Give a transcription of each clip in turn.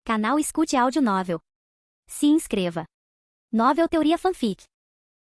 Canal Escute Áudio Novel. Se inscreva. Novel Teoria Fanfic.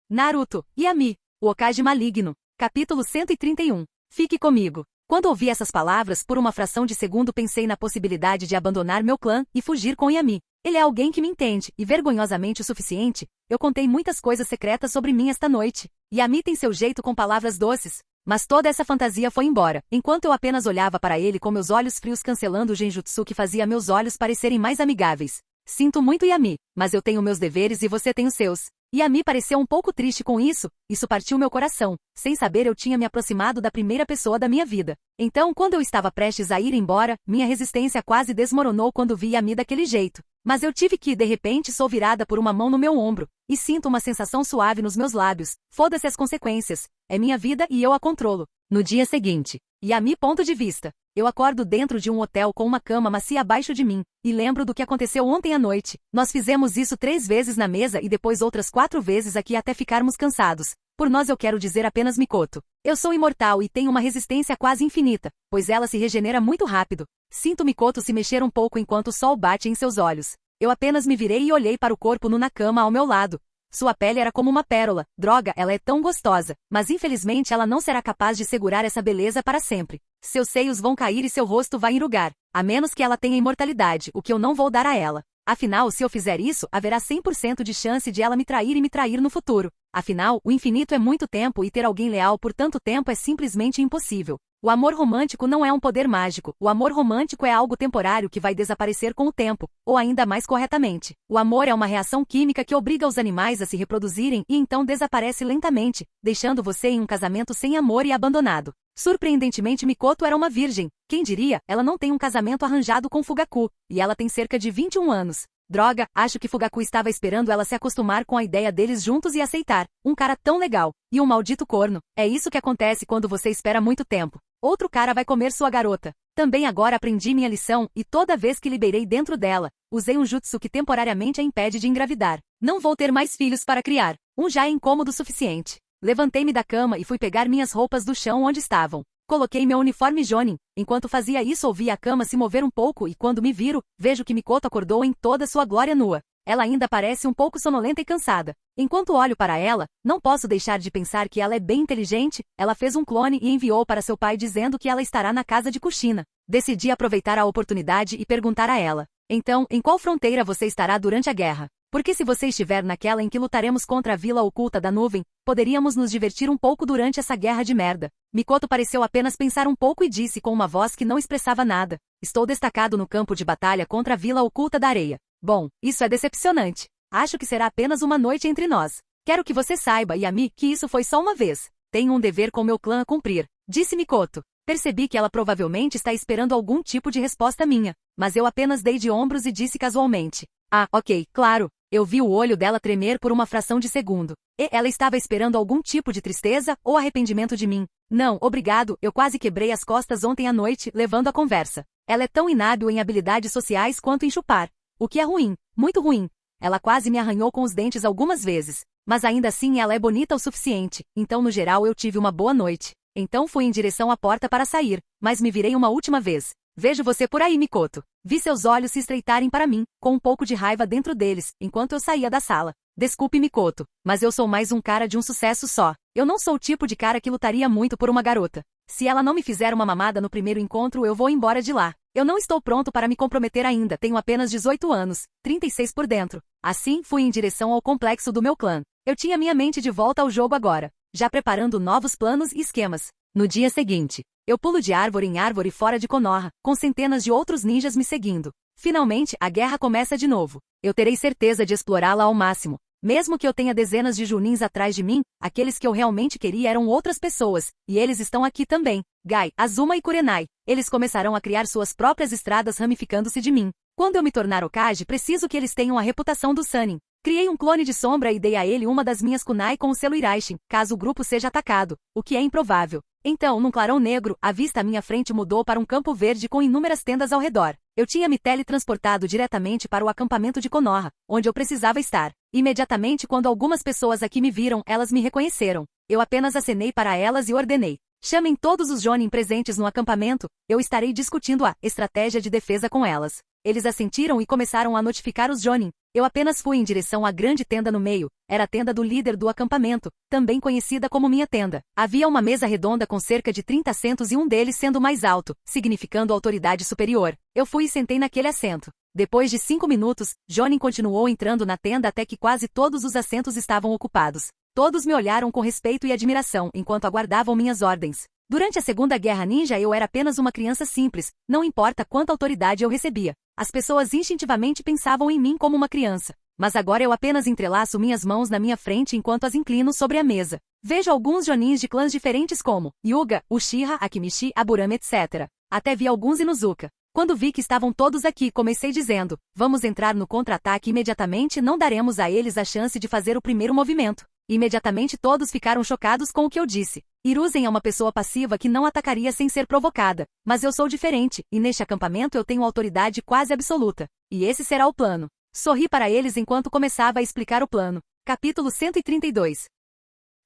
Naruto, Yami, o Hokage Maligno. Capítulo 131. Fique comigo. Quando ouvi essas palavras, por uma fração de segundo pensei na possibilidade de abandonar meu clã e fugir com Yami. Ele é alguém que me entende, e vergonhosamente o suficiente, eu contei muitas coisas secretas sobre mim esta noite. Yami tem seu jeito com palavras doces. Mas toda essa fantasia foi embora, enquanto eu apenas olhava para ele com meus olhos frios cancelando o genjutsu que fazia meus olhos parecerem mais amigáveis. Sinto muito, Yami, mas eu tenho meus deveres e você tem os seus. Yami pareceu um pouco triste com isso partiu meu coração. Sem saber eu tinha me aproximado da primeira pessoa da minha vida. Então, quando eu estava prestes a ir embora, minha resistência quase desmoronou quando vi Yami daquele jeito. Mas eu tive que, de repente, sou virada por uma mão no meu ombro, e sinto uma sensação suave nos meus lábios. Foda-se as consequências. É minha vida e eu a controlo. No dia seguinte, Yami ponto de vista. Eu acordo dentro de um hotel com uma cama macia abaixo de mim, e lembro do que aconteceu ontem à noite. Nós fizemos isso 3 vezes na mesa e depois outras 4 vezes aqui até ficarmos cansados. Por nós eu quero dizer apenas Mikoto. Eu sou imortal e tenho uma resistência quase infinita, pois ela se regenera muito rápido. Sinto Mikoto se mexer um pouco enquanto o sol bate em seus olhos. Eu apenas me virei e olhei para o corpo nu na cama ao meu lado. Sua pele era como uma pérola. Droga, ela é tão gostosa. Mas infelizmente ela não será capaz de segurar essa beleza para sempre. Seus seios vão cair e seu rosto vai enrugar. A menos que ela tenha imortalidade, o que eu não vou dar a ela. Afinal, se eu fizer isso, haverá 100% de chance de ela me trair e me trair no futuro. Afinal, o infinito é muito tempo e ter alguém leal por tanto tempo é simplesmente impossível. O amor romântico não é um poder mágico. O amor romântico é algo temporário que vai desaparecer com o tempo, ou ainda mais corretamente. O amor é uma reação química que obriga os animais a se reproduzirem e então desaparece lentamente, deixando você em um casamento sem amor e abandonado. Surpreendentemente, Mikoto era uma virgem. Quem diria, ela não tem um casamento arranjado com Fugaku, e ela tem cerca de 21 anos. Droga, acho que Fugaku estava esperando ela se acostumar com a ideia deles juntos e aceitar. Um cara tão legal. E um maldito corno. É isso que acontece quando você espera muito tempo. Outro cara vai comer sua garota. Também agora aprendi minha lição, e toda vez que liberei dentro dela, usei um jutsu que temporariamente a impede de engravidar. Não vou ter mais filhos para criar. Um já é incômodo o suficiente. Levantei-me da cama e fui pegar minhas roupas do chão onde estavam. Coloquei meu uniforme Jonin. Enquanto fazia isso ouvi a cama se mover um pouco e quando me viro, vejo que Mikoto acordou em toda sua glória nua. Ela ainda parece um pouco sonolenta e cansada. Enquanto olho para ela, não posso deixar de pensar que ela é bem inteligente. Ela fez um clone e enviou para seu pai dizendo que ela estará na casa de Kushina. Decidi aproveitar a oportunidade e perguntar a ela. Então, em qual fronteira você estará durante a guerra? Porque se você estiver naquela em que lutaremos contra a Vila Oculta da Nuvem, poderíamos nos divertir um pouco durante essa guerra de merda. Mikoto pareceu apenas pensar um pouco e disse com uma voz que não expressava nada. Estou destacado no campo de batalha contra a Vila Oculta da Areia. Bom, isso é decepcionante. Acho que será apenas uma noite entre nós. Quero que você saiba, Yami, que isso foi só uma vez. Tenho um dever com meu clã a cumprir, disse Mikoto. Percebi que ela provavelmente está esperando algum tipo de resposta minha, mas eu apenas dei de ombros e disse casualmente. Ah, ok, claro. Eu vi o olho dela tremer por uma fração de segundo. E ela estava esperando algum tipo de tristeza ou arrependimento de mim. Não, obrigado, eu quase quebrei as costas ontem à noite, levando a conversa. Ela é tão inábil em habilidades sociais quanto em chupar. O que é ruim, muito ruim. Ela quase me arranhou com os dentes algumas vezes. Mas ainda assim ela é bonita o suficiente, então no geral eu tive uma boa noite. Então fui em direção à porta para sair, mas me virei uma última vez. Vejo você por aí, Mikoto. Vi seus olhos se estreitarem para mim, com um pouco de raiva dentro deles, enquanto eu saía da sala. Desculpe, Mikoto, mas eu sou mais um cara de um sucesso só. Eu não sou o tipo de cara que lutaria muito por uma garota. Se ela não me fizer uma mamada no primeiro encontro, eu vou embora de lá. Eu não estou pronto para me comprometer ainda, tenho apenas 18 anos, 36 por dentro. Assim, fui em direção ao complexo do meu clã. Eu tinha minha mente de volta ao jogo agora, já preparando novos planos e esquemas. No dia seguinte, eu pulo de árvore em árvore fora de Konoha, com centenas de outros ninjas me seguindo. Finalmente, a guerra começa de novo. Eu terei certeza de explorá-la ao máximo. Mesmo que eu tenha dezenas de Junins atrás de mim, aqueles que eu realmente queria eram outras pessoas, e eles estão aqui também. Gai, Azuma e Kurenai. Eles começarão a criar suas próprias estradas ramificando-se de mim. Quando eu me tornar Hokage, preciso que eles tenham a reputação do Sannin. Criei um clone de sombra e dei a ele uma das minhas kunai com o selo Iraishin, caso o grupo seja atacado, o que é improvável. Então, num clarão negro, a vista à minha frente mudou para um campo verde com inúmeras tendas ao redor. Eu tinha me teletransportado diretamente para o acampamento de Konoha, onde eu precisava estar. Imediatamente quando algumas pessoas aqui me viram, elas me reconheceram. Eu apenas acenei para elas e ordenei. Chamem todos os Jonin presentes no acampamento, eu estarei discutindo a estratégia de defesa com elas. Eles assentiram e começaram a notificar os Jonin. Eu apenas fui em direção à grande tenda no meio. Era a tenda do líder do acampamento, também conhecida como minha tenda. Havia uma mesa redonda com cerca de 30 assentos e um deles sendo mais alto, significando autoridade superior. Eu fui e sentei naquele assento. Depois de 5 minutos, Jonin continuou entrando na tenda até que quase todos os assentos estavam ocupados. Todos me olharam com respeito e admiração enquanto aguardavam minhas ordens. Durante a Segunda Guerra Ninja eu era apenas uma criança simples, não importa quanta autoridade eu recebia. As pessoas instintivamente pensavam em mim como uma criança. Mas agora eu apenas entrelaço minhas mãos na minha frente enquanto as inclino sobre a mesa. Vejo alguns Jonins de clãs diferentes como Hyuga, Uchiha, Akimichi, Aburame, etc. Até vi alguns Inuzuka. Quando vi que estavam todos aqui, comecei dizendo, vamos entrar no contra-ataque imediatamente, não daremos a eles a chance de fazer o primeiro movimento. Imediatamente todos ficaram chocados com o que eu disse. Hiruzen é uma pessoa passiva que não atacaria sem ser provocada. Mas eu sou diferente, e neste acampamento eu tenho autoridade quase absoluta. E esse será o plano. Sorri para eles enquanto começava a explicar o plano. Capítulo 132.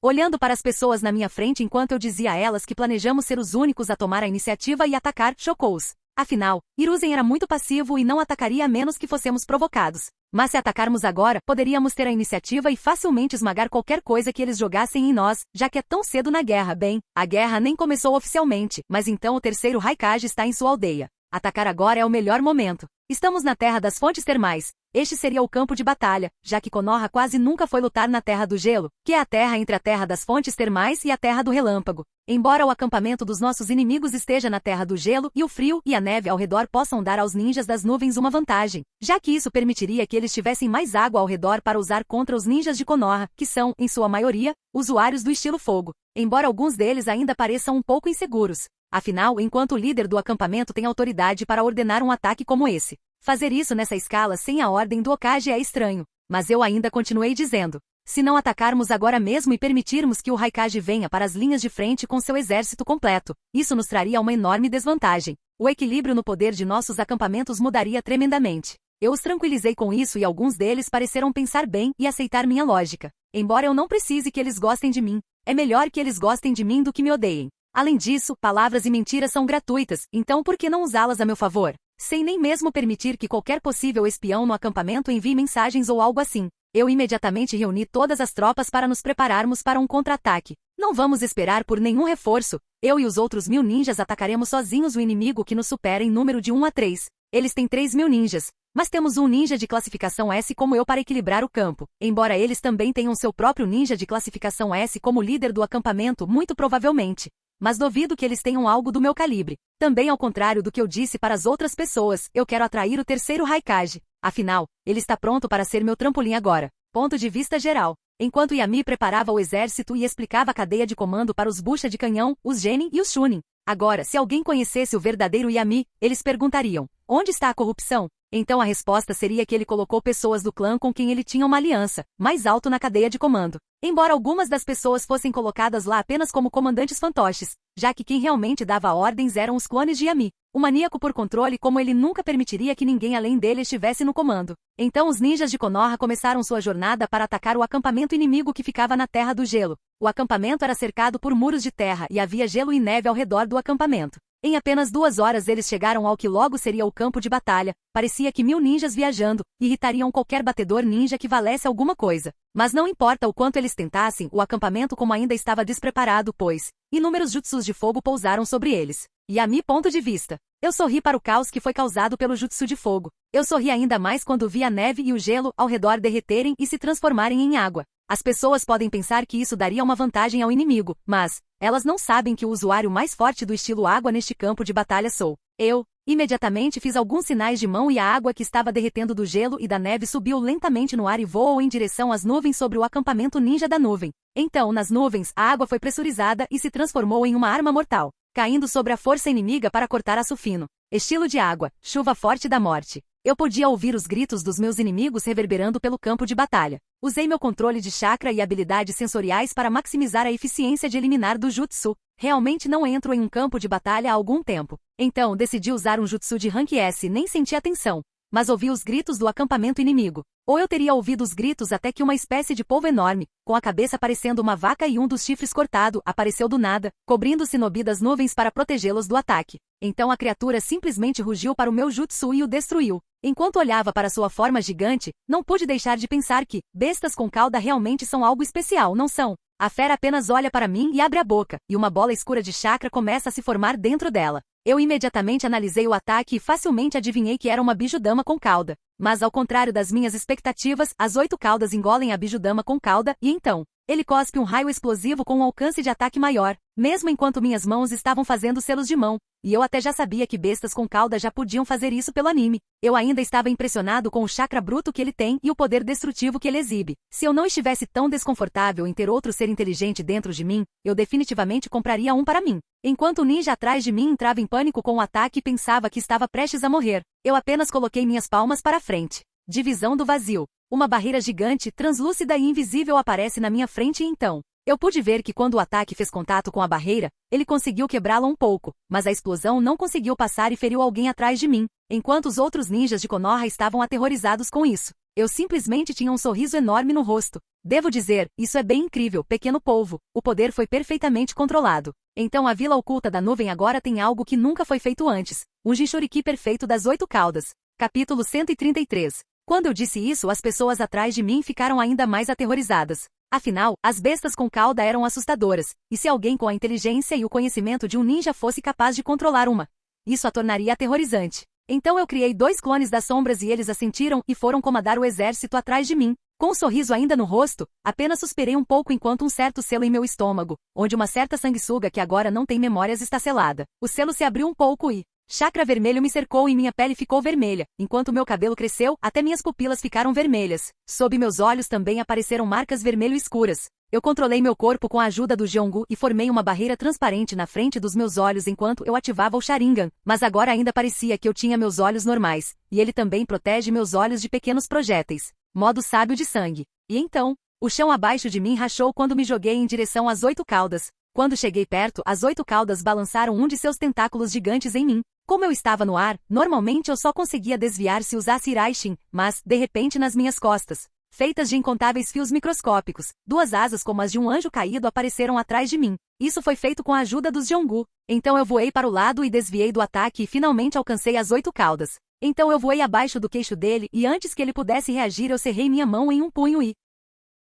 Olhando para as pessoas na minha frente enquanto eu dizia a elas que planejamos ser os únicos a tomar a iniciativa e atacar, chocou-os. Afinal, Hiruzen era muito passivo e não atacaria a menos que fossemos provocados. Mas se atacarmos agora, poderíamos ter a iniciativa e facilmente esmagar qualquer coisa que eles jogassem em nós, já que é tão cedo na guerra. Bem, a guerra nem começou oficialmente, mas então o terceiro Raikage está em sua aldeia. Atacar agora é o melhor momento. Estamos na Terra das Fontes Termais. Este seria o campo de batalha, já que Konoha quase nunca foi lutar na Terra do Gelo, que é a terra entre a Terra das Fontes Termais e a Terra do Relâmpago. Embora o acampamento dos nossos inimigos esteja na Terra do Gelo e o frio e a neve ao redor possam dar aos ninjas das nuvens uma vantagem, já que isso permitiria que eles tivessem mais água ao redor para usar contra os ninjas de Konoha, que são, em sua maioria, usuários do estilo fogo, embora alguns deles ainda pareçam um pouco inseguros. Afinal, enquanto o líder do acampamento tem autoridade para ordenar um ataque como esse, fazer isso nessa escala sem a ordem do Hokage é estranho. Mas eu ainda continuei dizendo, se não atacarmos agora mesmo e permitirmos que o Raikage venha para as linhas de frente com seu exército completo, isso nos traria uma enorme desvantagem. O equilíbrio no poder de nossos acampamentos mudaria tremendamente. Eu os tranquilizei com isso e alguns deles pareceram pensar bem e aceitar minha lógica. Embora eu não precise que eles gostem de mim, é melhor que eles gostem de mim do que me odeiem. Além disso, palavras e mentiras são gratuitas, então por que não usá-las a meu favor? Sem nem mesmo permitir que qualquer possível espião no acampamento envie mensagens ou algo assim. Eu imediatamente reuni todas as tropas para nos prepararmos para um contra-ataque. Não vamos esperar por nenhum reforço. Eu e os outros 1000 ninjas atacaremos sozinhos o inimigo que nos supera em número de 1 a 3. Eles têm 3000 ninjas. Mas temos um ninja de classificação S como eu para equilibrar o campo. Embora eles também tenham seu próprio ninja de classificação S como líder do acampamento, muito provavelmente. Mas duvido que eles tenham algo do meu calibre. Também ao contrário do que eu disse para as outras pessoas, eu quero atrair o terceiro Raikage. Afinal, ele está pronto para ser meu trampolim agora. Ponto de vista geral. Enquanto Yami preparava o exército e explicava a cadeia de comando para os bucha de canhão, os genin e os chunin. Agora, se alguém conhecesse o verdadeiro Yami, eles perguntariam, onde está a corrupção? Então a resposta seria que ele colocou pessoas do clã com quem ele tinha uma aliança, mais alto na cadeia de comando. Embora algumas das pessoas fossem colocadas lá apenas como comandantes fantoches, já que quem realmente dava ordens eram os clones de Yami. O maníaco por controle como ele nunca permitiria que ninguém além dele estivesse no comando. Então os ninjas de Konoha começaram sua jornada para atacar o acampamento inimigo que ficava na Terra do Gelo. O acampamento era cercado por muros de terra e havia gelo e neve ao redor do acampamento. Em apenas 2 horas eles chegaram ao que logo seria o campo de batalha. Parecia que 1000 ninjas viajando irritariam qualquer batedor ninja que valesse alguma coisa. Mas não importa o quanto eles tentassem, o acampamento como ainda estava despreparado, pois inúmeros jutsus de fogo pousaram sobre eles. Yami ponto de vista. Eu sorri para o caos que foi causado pelo jutsu de fogo. Eu sorri ainda mais quando vi a neve e o gelo ao redor derreterem e se transformarem em água. As pessoas podem pensar que isso daria uma vantagem ao inimigo, mas elas não sabem que o usuário mais forte do estilo água neste campo de batalha sou eu. Imediatamente fiz alguns sinais de mão e a água que estava derretendo do gelo e da neve subiu lentamente no ar e voou em direção às nuvens sobre o acampamento ninja da nuvem. Então, nas nuvens, a água foi pressurizada e se transformou em uma arma mortal, caindo sobre a força inimiga para cortar aço fino. Estilo de água, chuva forte da morte. Eu podia ouvir os gritos dos meus inimigos reverberando pelo campo de batalha. Usei meu controle de chakra e habilidades sensoriais para maximizar a eficiência de eliminar do jutsu. Realmente não entro em um campo de batalha há algum tempo. Então decidi usar um jutsu de rank S e nem senti a tensão. Mas ouvi os gritos do acampamento inimigo. Ou eu teria ouvido os gritos até que uma espécie de polvo enorme, com a cabeça parecendo uma vaca e um dos chifres cortado, apareceu do nada, cobrindo Shinobi das nuvens para protegê-los do ataque. Então a criatura simplesmente rugiu para o meu jutsu e o destruiu. Enquanto olhava para sua forma gigante, não pude deixar de pensar que bestas com cauda realmente são algo especial, não são? A fera apenas olha para mim e abre a boca, e uma bola escura de chakra começa a se formar dentro dela. Eu imediatamente analisei o ataque e facilmente adivinhei que era uma bijudama com cauda. Mas ao contrário das minhas expectativas, as 8 caudas engolem a bijudama com cauda e então, ele cospe um raio explosivo com um alcance de ataque maior, mesmo enquanto minhas mãos estavam fazendo selos de mão, e eu até já sabia que bestas com cauda já podiam fazer isso pelo anime. Eu ainda estava impressionado com o chakra bruto que ele tem e o poder destrutivo que ele exibe. Se eu não estivesse tão desconfortável em ter outro ser inteligente dentro de mim, eu definitivamente compraria um para mim. Enquanto o ninja atrás de mim entrava em pânico com o ataque e pensava que estava prestes a morrer, eu apenas coloquei minhas palmas para frente. Divisão do vazio. Uma barreira gigante, translúcida e invisível aparece na minha frente e então, eu pude ver que quando o ataque fez contato com a barreira, ele conseguiu quebrá-la um pouco, mas a explosão não conseguiu passar e feriu alguém atrás de mim, enquanto os outros ninjas de Konoha estavam aterrorizados com isso. Eu simplesmente tinha um sorriso enorme no rosto. Devo dizer, isso é bem incrível, pequeno polvo. O poder foi perfeitamente controlado. Então a vila oculta da nuvem agora tem algo que nunca foi feito antes. Um Jinchuriki perfeito das 8 caudas. Capítulo 133. Quando eu disse isso, as pessoas atrás de mim ficaram ainda mais aterrorizadas. Afinal, as bestas com cauda eram assustadoras, e se alguém com a inteligência e o conhecimento de um ninja fosse capaz de controlar uma, isso a tornaria aterrorizante. Então eu criei 2 clones das sombras e eles assentiram e foram comandar o exército atrás de mim. Com um sorriso ainda no rosto, apenas suspirei um pouco enquanto um certo selo em meu estômago, onde uma certa sanguessuga que agora não tem memórias está selada. O selo se abriu um pouco e chakra vermelho me cercou e minha pele ficou vermelha, enquanto meu cabelo cresceu, até minhas pupilas ficaram vermelhas. Sob meus olhos também apareceram marcas vermelho escuras. Eu controlei meu corpo com a ajuda do Jeongu e formei uma barreira transparente na frente dos meus olhos enquanto eu ativava o Sharingan, mas agora ainda parecia que eu tinha meus olhos normais, e ele também protege meus olhos de pequenos projéteis. Modo sábio de sangue. E então, o chão abaixo de mim rachou quando me joguei em direção às 8 caudas. Quando cheguei perto, as 8 caudas balançaram um de seus tentáculos gigantes em mim. Como eu estava no ar, normalmente eu só conseguia desviar se usasse Iraishin, mas, de repente nas minhas costas, feitas de incontáveis fios microscópicos, 2 asas como as de um anjo caído apareceram atrás de mim. Isso foi feito com a ajuda dos Jeongu. Então eu voei para o lado e desviei do ataque e finalmente alcancei as 8 caudas. Então eu voei abaixo do queixo dele e antes que ele pudesse reagir eu cerrei minha mão em um punho e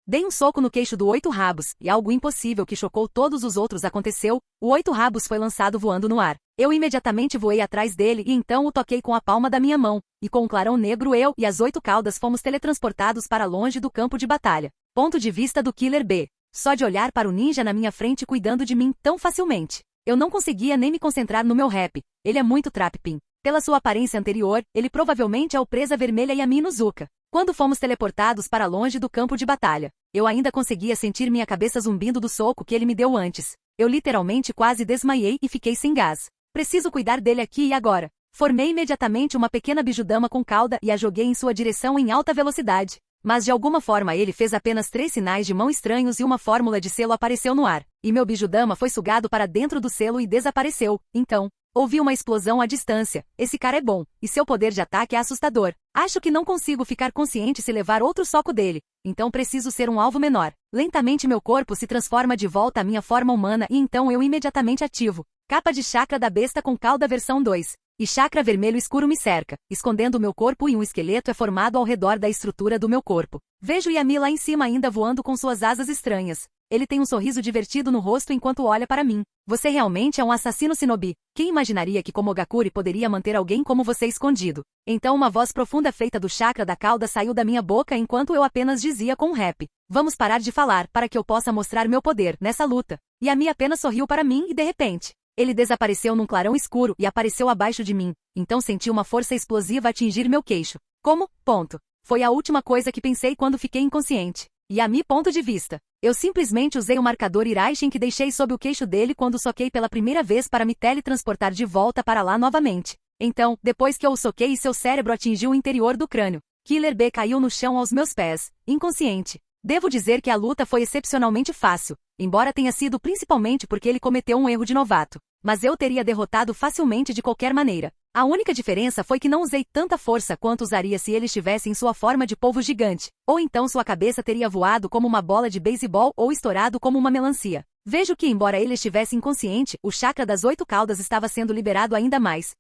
dei um soco no queixo do 8 rabos, e algo impossível que chocou todos os outros aconteceu, o 8 rabos foi lançado voando no ar. Eu imediatamente voei atrás dele e então o toquei com a palma da minha mão, e com um clarão negro eu e as 8 caudas fomos teletransportados para longe do campo de batalha. Ponto de vista do Killer B. Só de olhar para o ninja na minha frente cuidando de mim tão facilmente, eu não conseguia nem me concentrar no meu rap. Ele é muito trap-pin. Pela sua aparência anterior, ele provavelmente é o Presa Vermelha Yami Inuzuka. Quando fomos teleportados para longe do campo de batalha, eu ainda conseguia sentir minha cabeça zumbindo do soco que ele me deu antes. Eu literalmente quase desmaiei e fiquei sem gás. Preciso cuidar dele aqui e agora. Formei imediatamente uma pequena bijudama com cauda e a joguei em sua direção em alta velocidade. Mas de alguma forma ele fez apenas 3 sinais de mão estranhos e uma fórmula de selo apareceu no ar. E meu bijudama foi sugado para dentro do selo e desapareceu. Então, ouvi uma explosão à distância. Esse cara é bom, e seu poder de ataque é assustador. Acho que não consigo ficar consciente se levar outro soco dele. Então preciso ser um alvo menor. Lentamente meu corpo se transforma de volta à minha forma humana e então eu imediatamente ativo. Capa de chakra da besta com cauda versão 2. E chakra vermelho escuro me cerca, escondendo o meu corpo e um esqueleto é formado ao redor da estrutura do meu corpo. Vejo Yami lá em cima ainda voando com suas asas estranhas. Ele tem um sorriso divertido no rosto enquanto olha para mim. Você realmente é um assassino shinobi. Quem imaginaria que Komogakure poderia manter alguém como você escondido? Então uma voz profunda feita do chakra da cauda saiu da minha boca enquanto eu apenas dizia com um rap. Vamos parar de falar para que eu possa mostrar meu poder nessa luta. Yami apenas sorriu para mim e de repente, ele desapareceu num clarão escuro e apareceu abaixo de mim. Então senti uma força explosiva atingir meu queixo. Como? Ponto. Foi a última coisa que pensei quando fiquei inconsciente. Yami ponto de vista. Eu simplesmente usei o marcador Iraishin que deixei sob o queixo dele quando soquei pela primeira vez para me teletransportar de volta para lá novamente. Então, depois que eu o soquei seu cérebro atingiu o interior do crânio. Killer B caiu no chão aos meus pés, inconsciente. Devo dizer que a luta foi excepcionalmente fácil, embora tenha sido principalmente porque ele cometeu um erro de novato. Mas eu teria derrotado facilmente de qualquer maneira. A única diferença foi que não usei tanta força quanto usaria se ele estivesse em sua forma de polvo gigante, ou então sua cabeça teria voado como uma bola de beisebol ou estourado como uma melancia. Vejo que, embora ele estivesse inconsciente, o chakra das 8 caudas estava sendo liberado ainda mais.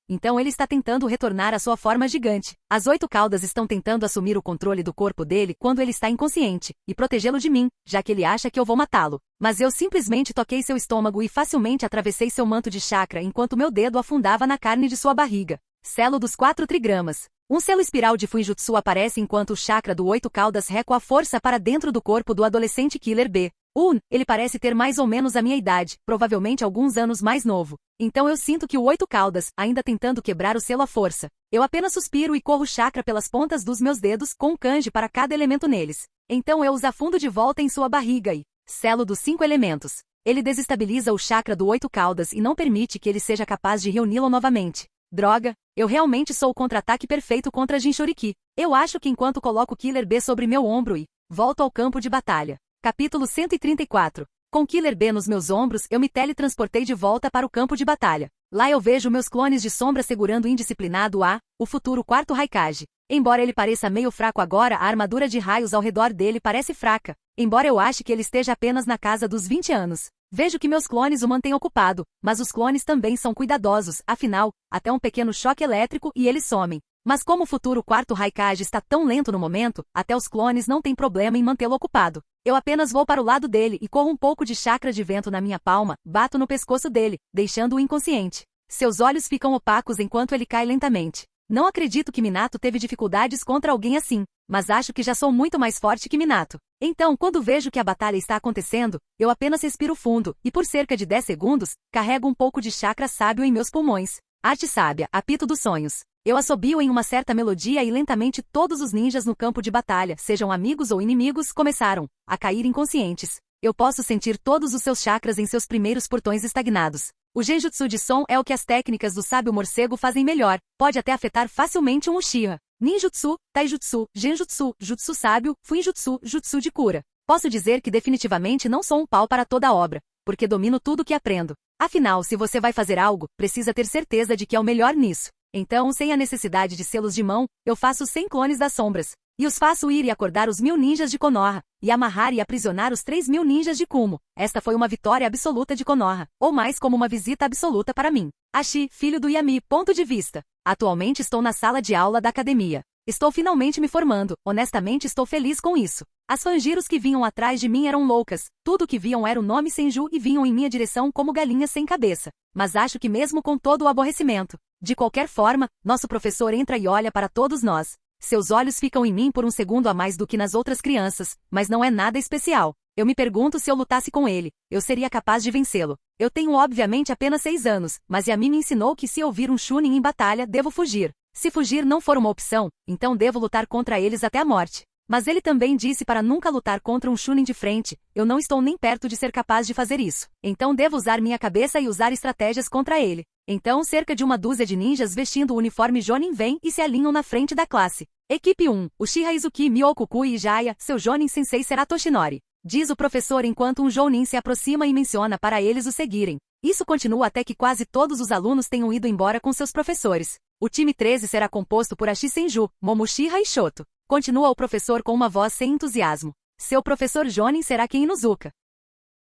Então ele está tentando retornar à sua forma gigante. As 8 caudas estão tentando assumir o controle do corpo dele quando ele está inconsciente, e protegê-lo de mim, já que ele acha que eu vou matá-lo. Mas eu simplesmente toquei seu estômago e facilmente atravessei seu manto de chakra enquanto meu dedo afundava na carne de sua barriga. Selo dos 4 trigramas. Um selo espiral de Fuinjutsu aparece enquanto o chakra do 8 caudas recua a força para dentro do corpo do adolescente Killer B. Ele parece ter mais ou menos a minha idade, provavelmente alguns anos mais novo. Então eu sinto que o 8 caudas, ainda tentando quebrar o selo à força. Eu apenas suspiro e corro o chakra pelas pontas dos meus dedos com um kanji para cada elemento neles. Então eu os afundo de volta em sua barriga e... Selo dos 5 elementos. Ele desestabiliza o chakra do 8 caudas e não permite que ele seja capaz de reuni-lo novamente. Droga, eu realmente sou o contra-ataque perfeito contra Jinchuriki. Eu acho que enquanto coloco o Killer B sobre meu ombro e... volto ao campo de batalha. Capítulo 134. Com Killer B nos meus ombros, eu me teletransportei de volta para o campo de batalha. Lá eu vejo meus clones de sombra segurando o indisciplinado o futuro quarto Raikage. Embora ele pareça meio fraco agora, a armadura de raios ao redor dele parece fraca. Embora eu ache que ele esteja apenas na casa dos 20 anos. Vejo que meus clones o mantêm ocupado, mas os clones também são cuidadosos, afinal, até um pequeno choque elétrico e eles somem. Mas como o futuro quarto Raikage está tão lento no momento, até os clones não têm problema em mantê-lo ocupado. Eu apenas vou para o lado dele e corro um pouco de chakra de vento na minha palma, bato no pescoço dele, deixando-o inconsciente. Seus olhos ficam opacos enquanto ele cai lentamente. Não acredito que Minato teve dificuldades contra alguém assim, mas acho que já sou muito mais forte que Minato. Então, quando vejo que a batalha está acontecendo, eu apenas respiro fundo, e por cerca de 10 segundos, carrego um pouco de chakra sábio em meus pulmões. Arte sábia, apito dos sonhos. Eu assobio em uma certa melodia e lentamente todos os ninjas no campo de batalha, sejam amigos ou inimigos, começaram a cair inconscientes. Eu posso sentir todos os seus chakras em seus primeiros portões estagnados. O genjutsu de som é o que as técnicas do sábio morcego fazem melhor, pode até afetar facilmente um Uchiha. Ninjutsu, taijutsu, genjutsu, jutsu sábio, fuinjutsu, jutsu de cura. Posso dizer que definitivamente não sou um pau para toda a obra, porque domino tudo que aprendo. Afinal, se você vai fazer algo, precisa ter certeza de que é o melhor nisso. Então, sem a necessidade de selos de mão, eu faço 100 clones das sombras. E os faço ir e acordar os 1000 ninjas de Konoha, e amarrar e aprisionar os 3000 ninjas de Kumo. Esta foi uma vitória absoluta de Konoha, ou mais como uma visita absoluta para mim. Ashi, filho do Yami, ponto de vista. Atualmente estou na sala de aula da academia. Estou finalmente me formando, honestamente estou feliz com isso. As fangiros que vinham atrás de mim eram loucas, tudo o que viam era o nome Senju e vinham em minha direção como galinhas sem cabeça. Mas acho que mesmo com todo o aborrecimento, de qualquer forma, nosso professor entra e olha para todos nós. Seus olhos ficam em mim por um segundo a mais do que nas outras crianças, mas não é nada especial. Eu me pergunto se eu lutasse com ele, eu seria capaz de vencê-lo. Eu tenho obviamente apenas 6 anos, mas Yami me ensinou que se eu vir um Chunin em batalha, devo fugir. Se fugir não for uma opção, então devo lutar contra eles até a morte. Mas ele também disse para nunca lutar contra um Chunin de frente, eu não estou nem perto de ser capaz de fazer isso. Então devo usar minha cabeça e usar estratégias contra ele. Então cerca de uma dúzia de ninjas vestindo o uniforme Jonin vêm e se alinham na frente da classe. Equipe 1, Uchiha Izuki Myokukui e Jaya, seu Jonin sensei será Toshinori. Diz o professor enquanto um Jounin se aproxima e menciona para eles o seguirem. Isso continua até que quase todos os alunos tenham ido embora com seus professores. O time 13 será composto por Ashi Senju, Momoshira e Shoto. Continua o professor com uma voz sem entusiasmo. Seu professor Jonin será Ken Inuzuka.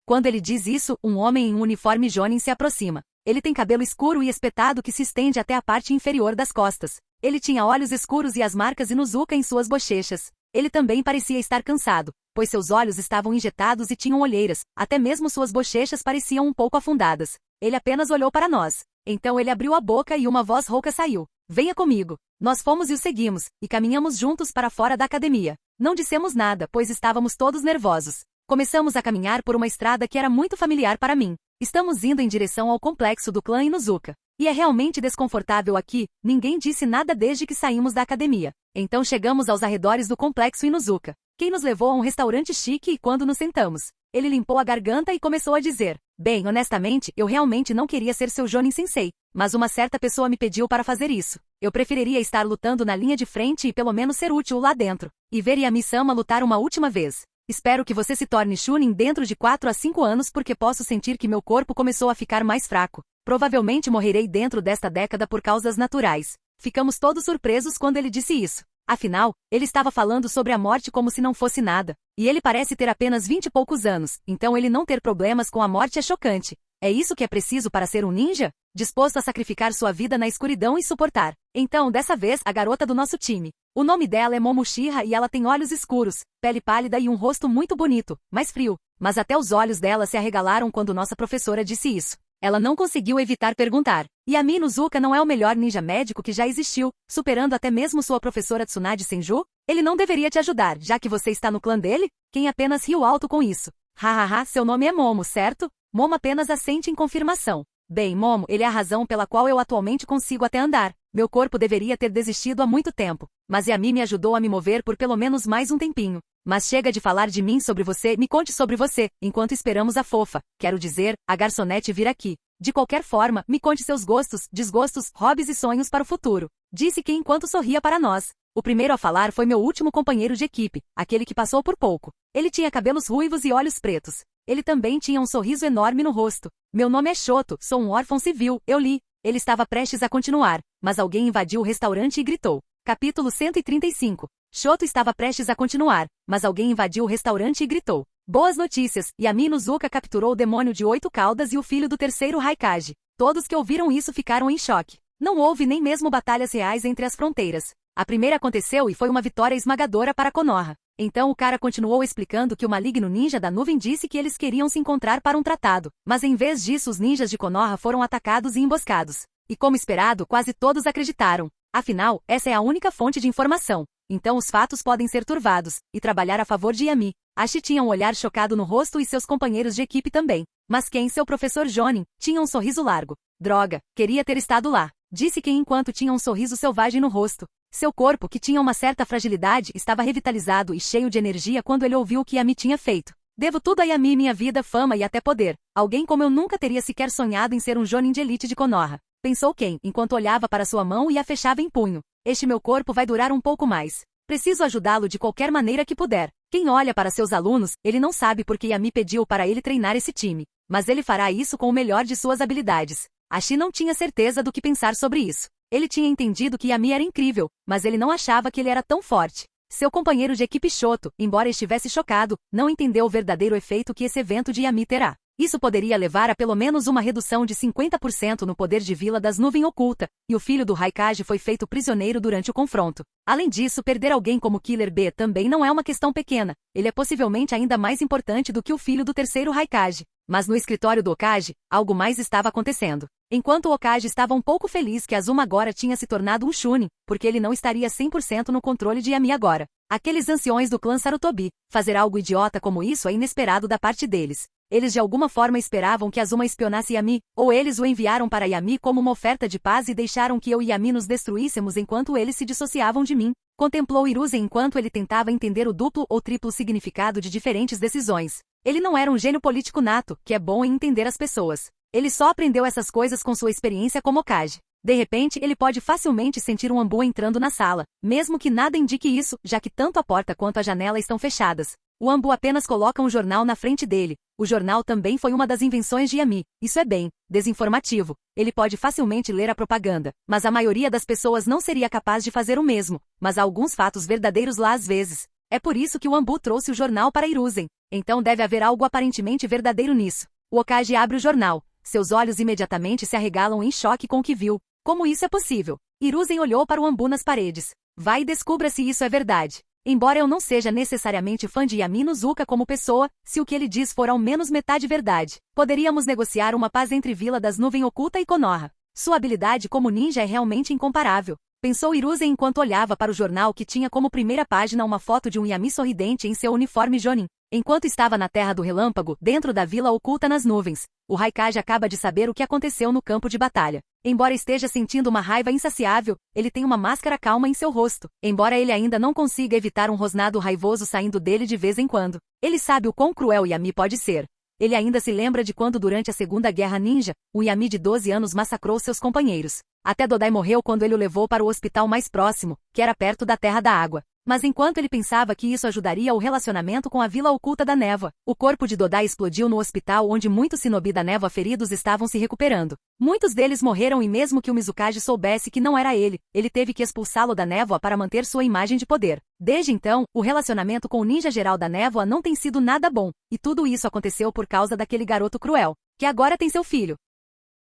Quando ele diz isso, um homem em um uniforme Jonin se aproxima. Ele tem cabelo escuro e espetado que se estende até a parte inferior das costas. Ele tinha olhos escuros e as marcas Inuzuka em suas bochechas. Ele também parecia estar cansado, pois seus olhos estavam injetados e tinham olheiras, até mesmo suas bochechas pareciam um pouco afundadas. Ele apenas olhou para nós. Então ele abriu a boca e uma voz rouca saiu. Venha comigo. Nós fomos e o seguimos, e caminhamos juntos para fora da academia. Não dissemos nada, pois estávamos todos nervosos. Começamos a caminhar por uma estrada que era muito familiar para mim. Estamos indo em direção ao complexo do clã Inuzuka. E é realmente desconfortável aqui, ninguém disse nada desde que saímos da academia. Então chegamos aos arredores do complexo Inuzuka. Quem nos levou a um restaurante chique e quando nos sentamos, ele limpou a garganta e começou a dizer: bem, honestamente, eu realmente não queria ser seu Jonin Sensei, mas uma certa pessoa me pediu para fazer isso. Eu preferiria estar lutando na linha de frente e pelo menos ser útil lá dentro, e ver Yami-sama lutar uma última vez. Espero que você se torne Chunin dentro de 4 a 5 anos porque posso sentir que meu corpo começou a ficar mais fraco. Provavelmente morrerei dentro desta década por causas naturais. Ficamos todos surpresos quando ele disse isso. Afinal, ele estava falando sobre a morte como se não fosse nada. E ele parece ter apenas 20 e poucos anos, então ele não ter problemas com a morte é chocante. É isso que é preciso para ser um ninja? Disposto a sacrificar sua vida na escuridão e suportar. Então, dessa vez, a garota do nosso time. O nome dela é Momoshira e ela tem olhos escuros, pele pálida e um rosto muito bonito, mas frio. Mas até os olhos dela se arregalaram quando nossa professora disse isso. Ela não conseguiu evitar perguntar. Yami Inuzuka não é o melhor ninja médico que já existiu, superando até mesmo sua professora Tsunade Senju? Ele não deveria te ajudar, já que você está no clã dele? Quem apenas riu alto com isso. Hahaha, seu nome é Momo, certo? Momo apenas assente em confirmação. Bem, Momo, ele é a razão pela qual eu atualmente consigo até andar. Meu corpo deveria ter desistido há muito tempo, mas Yami me ajudou a me mover por pelo menos mais um tempinho. Mas chega de falar de mim sobre você, me conte sobre você, enquanto esperamos a fofa, quero dizer, a garçonete vir aqui. De qualquer forma, me conte seus gostos, desgostos, hobbies e sonhos para o futuro. Disse que enquanto sorria para nós. O primeiro a falar foi meu último companheiro de equipe, aquele que passou por pouco. Ele tinha cabelos ruivos e olhos pretos. Ele também tinha um sorriso enorme no rosto. Meu nome é Shoto, sou um órfão civil, eu li. Ele estava prestes a continuar, mas alguém invadiu o restaurante e gritou. Capítulo 135. Shoto estava prestes a continuar, mas alguém invadiu o restaurante e gritou. Boas notícias, Yami Inuzuka capturou o demônio de 8 caudas e o filho do terceiro Raikage. Todos que ouviram isso ficaram em choque. Não houve nem mesmo batalhas reais entre as fronteiras. A primeira aconteceu e foi uma vitória esmagadora para Konoha. Então o cara continuou explicando que o maligno ninja da nuvem disse que eles queriam se encontrar para um tratado, mas em vez disso os ninjas de Konoha foram atacados e emboscados. E como esperado, quase todos acreditaram. Afinal, essa é a única fonte de informação. Então os fatos podem ser turvados, e trabalhar a favor de Yami. Ashi tinha um olhar chocado no rosto e seus companheiros de equipe também. Mas Ken, seu professor Jonin, tinha um sorriso largo. Droga, queria ter estado lá. Disse Ken enquanto tinha um sorriso selvagem no rosto. Seu corpo, que tinha uma certa fragilidade, estava revitalizado e cheio de energia quando ele ouviu o que Yami tinha feito. Devo tudo a Yami, minha vida, fama e até poder. Alguém como eu nunca teria sequer sonhado em ser um Jonin de elite de Konoha. Pensou Ken, enquanto olhava para sua mão e a fechava em punho. Este meu corpo vai durar um pouco mais. Preciso ajudá-lo de qualquer maneira que puder. Quem olha para seus alunos, ele não sabe porque Yami pediu para ele treinar esse time. Mas ele fará isso com o melhor de suas habilidades. Ashi não tinha certeza do que pensar sobre isso. Ele tinha entendido que Yami era incrível, mas ele não achava que ele era tão forte. Seu companheiro de equipe Shoto, embora estivesse chocado, não entendeu o verdadeiro efeito que esse evento de Yami terá. Isso poderia levar a pelo menos uma redução de 50% no poder de Vila das Nuvens Oculta, e o filho do Raikage foi feito prisioneiro durante o confronto. Além disso, perder alguém como Killer B também não é uma questão pequena. Ele é possivelmente ainda mais importante do que o filho do terceiro Raikage. Mas no escritório do Hokage, algo mais estava acontecendo. Enquanto o Hokage estava um pouco feliz que Azuma agora tinha se tornado um Chunin, porque ele não estaria 100% no controle de Yami agora. Aqueles anciões do clã Sarutobi, fazer algo idiota como isso é inesperado da parte deles. Eles de alguma forma esperavam que Azuma espionasse Yami, ou eles o enviaram para Yami como uma oferta de paz e deixaram que eu e Yami nos destruíssemos enquanto eles se dissociavam de mim. Contemplou Hiruzen enquanto ele tentava entender o duplo ou triplo significado de diferentes decisões. Ele não era um gênio político nato, que é bom em entender as pessoas. Ele só aprendeu essas coisas com sua experiência como Hokage. De repente, ele pode facilmente sentir um Anbu entrando na sala, mesmo que nada indique isso, já que tanto a porta quanto a janela estão fechadas. O Anbu apenas coloca um jornal na frente dele. O jornal também foi uma das invenções de Yami. Isso é bem desinformativo. Ele pode facilmente ler a propaganda, mas a maioria das pessoas não seria capaz de fazer o mesmo. Mas há alguns fatos verdadeiros lá às vezes. É por isso que o Anbu trouxe o jornal para Hiruzen. Então deve haver algo aparentemente verdadeiro nisso. O Hokage abre o jornal. Seus olhos imediatamente se arregalam em choque com o que viu. Como isso é possível? Hiruzen olhou para o Anbu nas paredes. Vai e descubra se isso é verdade. Embora eu não seja necessariamente fã de Yami Inuzuka como pessoa, se o que ele diz for ao menos metade verdade, poderíamos negociar uma paz entre Vila das Nuvens Oculta e Konoha. Sua habilidade como ninja é realmente incomparável. Pensou Hiruzen enquanto olhava para o jornal que tinha como primeira página uma foto de um Yami sorridente em seu uniforme Jonin. Enquanto estava na Terra do Relâmpago, dentro da vila oculta nas nuvens, o Raikage acaba de saber o que aconteceu no campo de batalha. Embora esteja sentindo uma raiva insaciável, ele tem uma máscara calma em seu rosto. Embora ele ainda não consiga evitar um rosnado raivoso saindo dele de vez em quando. Ele sabe o quão cruel Yami pode ser. Ele ainda se lembra de quando durante a Segunda Guerra Ninja, o Yami de 12 anos massacrou seus companheiros. Até Dodai morreu quando ele o levou para o hospital mais próximo, que era perto da Terra da Água. Mas enquanto ele pensava que isso ajudaria o relacionamento com a Vila Oculta da Névoa, o corpo de Dodai explodiu no hospital onde muitos Shinobi da Névoa feridos estavam se recuperando. Muitos deles morreram e mesmo que o Mizukage soubesse que não era ele teve que expulsá-lo da Névoa para manter sua imagem de poder. Desde então, o relacionamento com o ninja geral da Névoa não tem sido nada bom, e tudo isso aconteceu por causa daquele garoto cruel, que agora tem seu filho.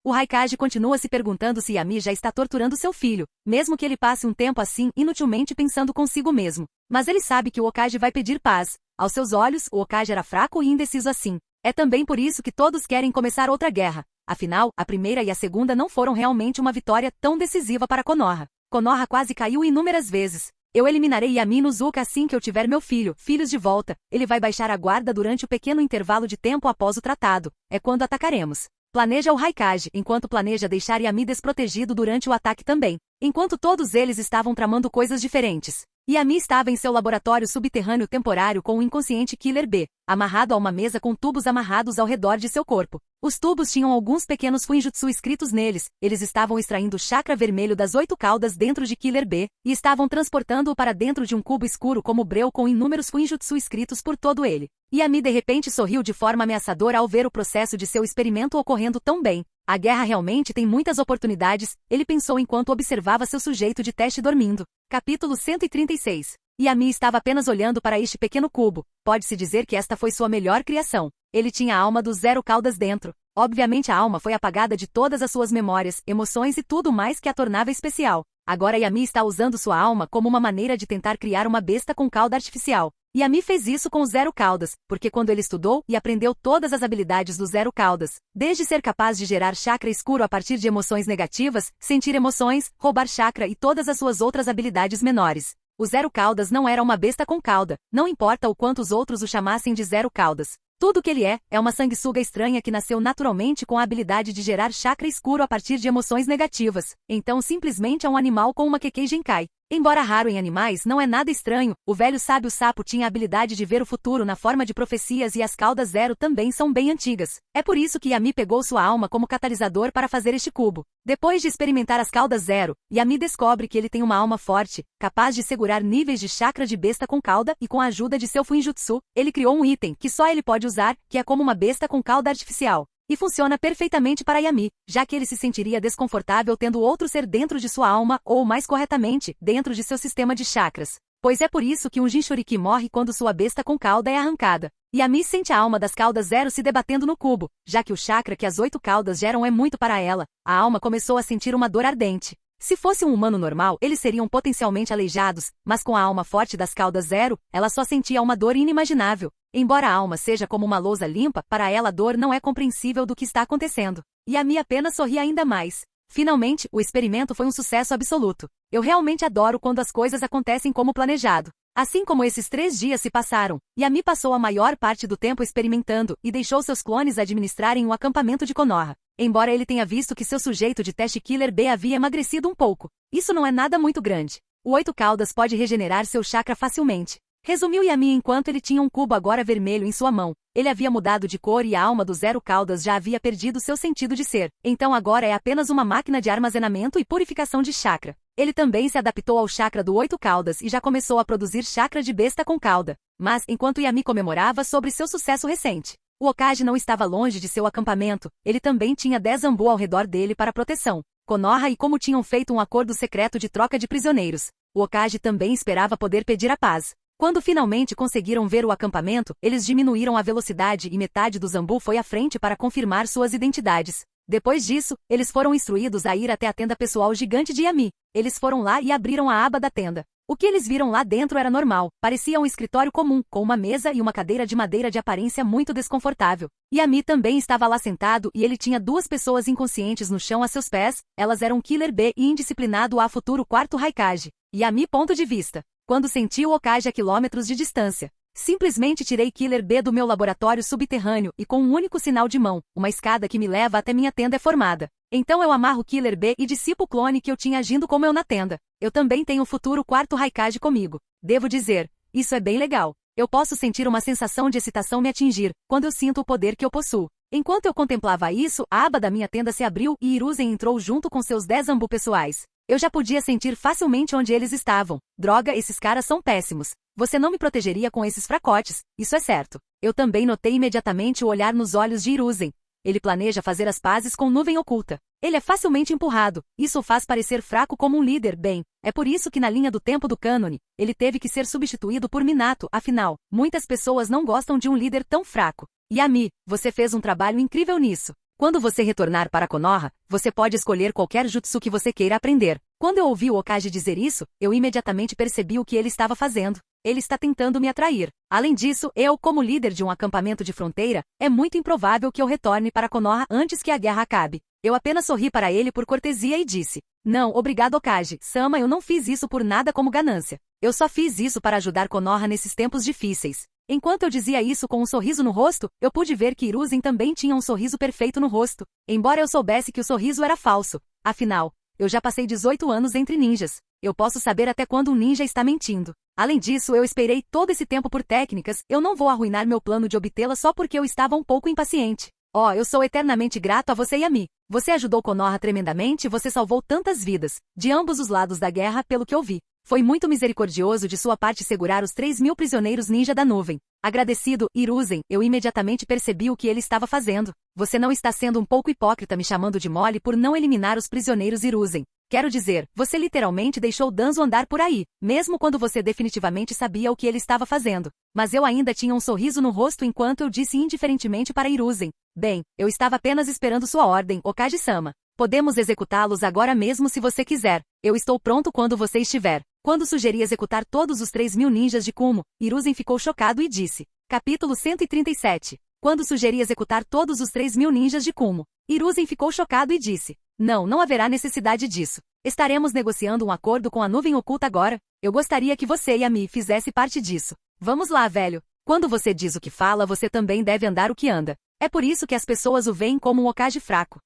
O Raikage continua se perguntando se Yami já está torturando seu filho, mesmo que ele passe um tempo assim inutilmente pensando consigo mesmo. Mas ele sabe que o Hokage vai pedir paz. Aos seus olhos, o Hokage era fraco e indeciso assim. É também por isso que todos querem começar outra guerra. Afinal, a primeira e a segunda não foram realmente uma vitória tão decisiva para Konoha. Konoha quase caiu inúmeras vezes. Eu eliminarei Yami no Zuka assim que eu tiver meu filhos de volta. Ele vai baixar a guarda durante o pequeno intervalo de tempo após o tratado. É quando atacaremos. Planeja o Raikage, enquanto planeja deixar Yami desprotegido durante o ataque também. Enquanto todos eles estavam tramando coisas diferentes. Yami estava em seu laboratório subterrâneo temporário com o inconsciente Killer B, amarrado a uma mesa com tubos amarrados ao redor de seu corpo. Os tubos tinham alguns pequenos Fuinjutsu escritos neles. Eles estavam extraindo o chakra vermelho das 8 caudas dentro de Killer B, e estavam transportando-o para dentro de um cubo escuro como breu com inúmeros Fuinjutsu escritos por todo ele. Yami de repente sorriu de forma ameaçadora ao ver o processo de seu experimento ocorrendo tão bem. A guerra realmente tem muitas oportunidades, ele pensou enquanto observava seu sujeito de teste dormindo. Capítulo 136. Yami estava apenas olhando para este pequeno cubo. Pode-se dizer que esta foi sua melhor criação. Ele tinha a alma dos 0 caudas dentro. Obviamente a alma foi apagada de todas as suas memórias, emoções e tudo mais que a tornava especial. Agora Yami está usando sua alma como uma maneira de tentar criar uma besta com cauda artificial. Yami fez isso com os 0 caudas, porque quando ele estudou e aprendeu todas as habilidades dos 0 caudas, desde ser capaz de gerar chakra escuro a partir de emoções negativas, sentir emoções, roubar chakra e todas as suas outras habilidades menores. O 0 caudas não era uma besta com cauda, não importa o quanto os outros o chamassem de 0 caudas. Tudo o que ele é uma sanguessuga estranha que nasceu naturalmente com a habilidade de gerar chakra escuro a partir de emoções negativas. Então simplesmente é um animal com uma Kekkei Genkai. Embora raro em animais, não é nada estranho, o velho sábio sapo tinha a habilidade de ver o futuro na forma de profecias e as caudas 0 também são bem antigas. É por isso que Yami pegou sua alma como catalisador para fazer este cubo. Depois de experimentar as caudas 0, Yami descobre que ele tem uma alma forte, capaz de segurar níveis de chakra de besta com cauda e com a ajuda de seu Fuinjutsu, ele criou um item que só ele pode usar, que é como uma besta com cauda artificial. E funciona perfeitamente para Yami, já que ele se sentiria desconfortável tendo outro ser dentro de sua alma, ou mais corretamente, dentro de seu sistema de chakras. Pois é por isso que um Jinchuriki morre quando sua besta com cauda é arrancada. Yami sente a alma das caudas 0 se debatendo no cubo, já que o chakra que as 8 caudas geram é muito para ela. A alma começou a sentir uma dor ardente. Se fosse um humano normal, eles seriam potencialmente aleijados, mas com a alma forte das caudas 0, ela só sentia uma dor inimaginável. Embora a alma seja como uma lousa limpa, para ela a dor não é compreensível do que está acontecendo. Yami apenas sorri ainda mais. Finalmente, o experimento foi um sucesso absoluto. Eu realmente adoro quando as coisas acontecem como planejado. Assim como esses 3 dias se passaram, Yami passou a maior parte do tempo experimentando e deixou seus clones administrarem o acampamento de Konoha. Embora ele tenha visto que seu sujeito de teste Killer B havia emagrecido um pouco, isso não é nada muito grande. O 8 caudas pode regenerar seu chakra facilmente. Resumiu Yami enquanto ele tinha um cubo agora vermelho em sua mão. Ele havia mudado de cor e a alma do 0 caudas já havia perdido seu sentido de ser. Então agora é apenas uma máquina de armazenamento e purificação de chakra. Ele também se adaptou ao chakra do 8 caudas e já começou a produzir chakra de besta com cauda. Mas, enquanto Yami comemorava sobre seu sucesso recente, o Hokage não estava longe de seu acampamento. Ele também tinha 10 Zambu ao redor dele para proteção. Konoha e como tinham feito um acordo secreto de troca de prisioneiros. O Hokage também esperava poder pedir a paz. Quando finalmente conseguiram ver o acampamento, eles diminuíram a velocidade e metade do Zambu foi à frente para confirmar suas identidades. Depois disso, eles foram instruídos a ir até a tenda pessoal gigante de Yami. Eles foram lá e abriram a aba da tenda. O que eles viram lá dentro era normal, parecia um escritório comum, com uma mesa e uma cadeira de madeira de aparência muito desconfortável. Yami também estava lá sentado e ele tinha 2 pessoas inconscientes no chão a seus pés, elas eram Killer B e indisciplinado a futuro 4º Raikage. Yami ponto de vista. Quando senti o Hokage a quilômetros de distância. Simplesmente tirei Killer B do meu laboratório subterrâneo e com um único sinal de mão, uma escada que me leva até minha tenda é formada. Então eu amarro Killer B e dissipo o clone que eu tinha agindo como eu na tenda. Eu também tenho o futuro 4º Raikage comigo. Devo dizer, isso é bem legal. Eu posso sentir uma sensação de excitação me atingir, quando eu sinto o poder que eu possuo. Enquanto eu contemplava isso, a aba da minha tenda se abriu e Hiruzen entrou junto com seus 10 Zambu pessoais. Eu já podia sentir facilmente onde eles estavam. Droga, esses caras são péssimos. Você não me protegeria com esses fracotes, isso é certo. Eu também notei imediatamente o olhar nos olhos de Hiruzen. Ele planeja fazer as pazes com nuvem oculta. Ele é facilmente empurrado, isso o faz parecer fraco como um líder, bem. É por isso que na linha do tempo do cânone, ele teve que ser substituído por Minato, afinal, muitas pessoas não gostam de um líder tão fraco. Yami, você fez um trabalho incrível nisso. Quando você retornar para Konoha, você pode escolher qualquer jutsu que você queira aprender. Quando eu ouvi o Hokage dizer isso, eu imediatamente percebi o que ele estava fazendo. Ele está tentando me atrair. Além disso, eu, como líder de um acampamento de fronteira, é muito improvável que eu retorne para Konoha antes que a guerra acabe. Eu apenas sorri para ele por cortesia e disse: Não, obrigado Hokage-sama, eu não fiz isso por nada como ganância. Eu só fiz isso para ajudar Konoha nesses tempos difíceis. Enquanto eu dizia isso com um sorriso no rosto, eu pude ver que Hiruzen também tinha um sorriso perfeito no rosto, embora eu soubesse que o sorriso era falso. Afinal, eu já passei 18 anos entre ninjas. Eu posso saber até quando um ninja está mentindo. Além disso, eu esperei todo esse tempo por técnicas, eu não vou arruinar meu plano de obtê-la só porque eu estava um pouco impaciente. Oh, eu sou eternamente grato a você e a mim. Você ajudou Konoha tremendamente e você salvou tantas vidas, de ambos os lados da guerra, pelo que eu vi. Foi muito misericordioso de sua parte segurar os 3.000 prisioneiros ninja da nuvem. Agradecido, Hiruzen, eu imediatamente percebi o que ele estava fazendo. Você não está sendo um pouco hipócrita me chamando de mole por não eliminar os prisioneiros Hiruzen. Quero dizer, você literalmente deixou Danzo andar por aí, mesmo quando você definitivamente sabia o que ele estava fazendo. Mas eu ainda tinha um sorriso no rosto enquanto eu disse indiferentemente para Hiruzen: Bem, eu estava apenas esperando sua ordem, Hokage-sama. Podemos executá-los agora mesmo se você quiser. Eu estou pronto quando você estiver. Quando sugeri executar todos os 3.000 ninjas de Kumo, Hiruzen ficou chocado e disse. Capítulo 137. Quando sugeri executar todos os 3.000 ninjas de Kumo, Hiruzen ficou chocado e disse. Não haverá necessidade disso. Estaremos negociando um acordo com a nuvem oculta agora. Eu gostaria que você e a Mi fizesse parte disso. Vamos lá, velho. Quando você diz o que fala, você também deve andar o que anda. É por isso que as pessoas o veem como um Hokage fraco.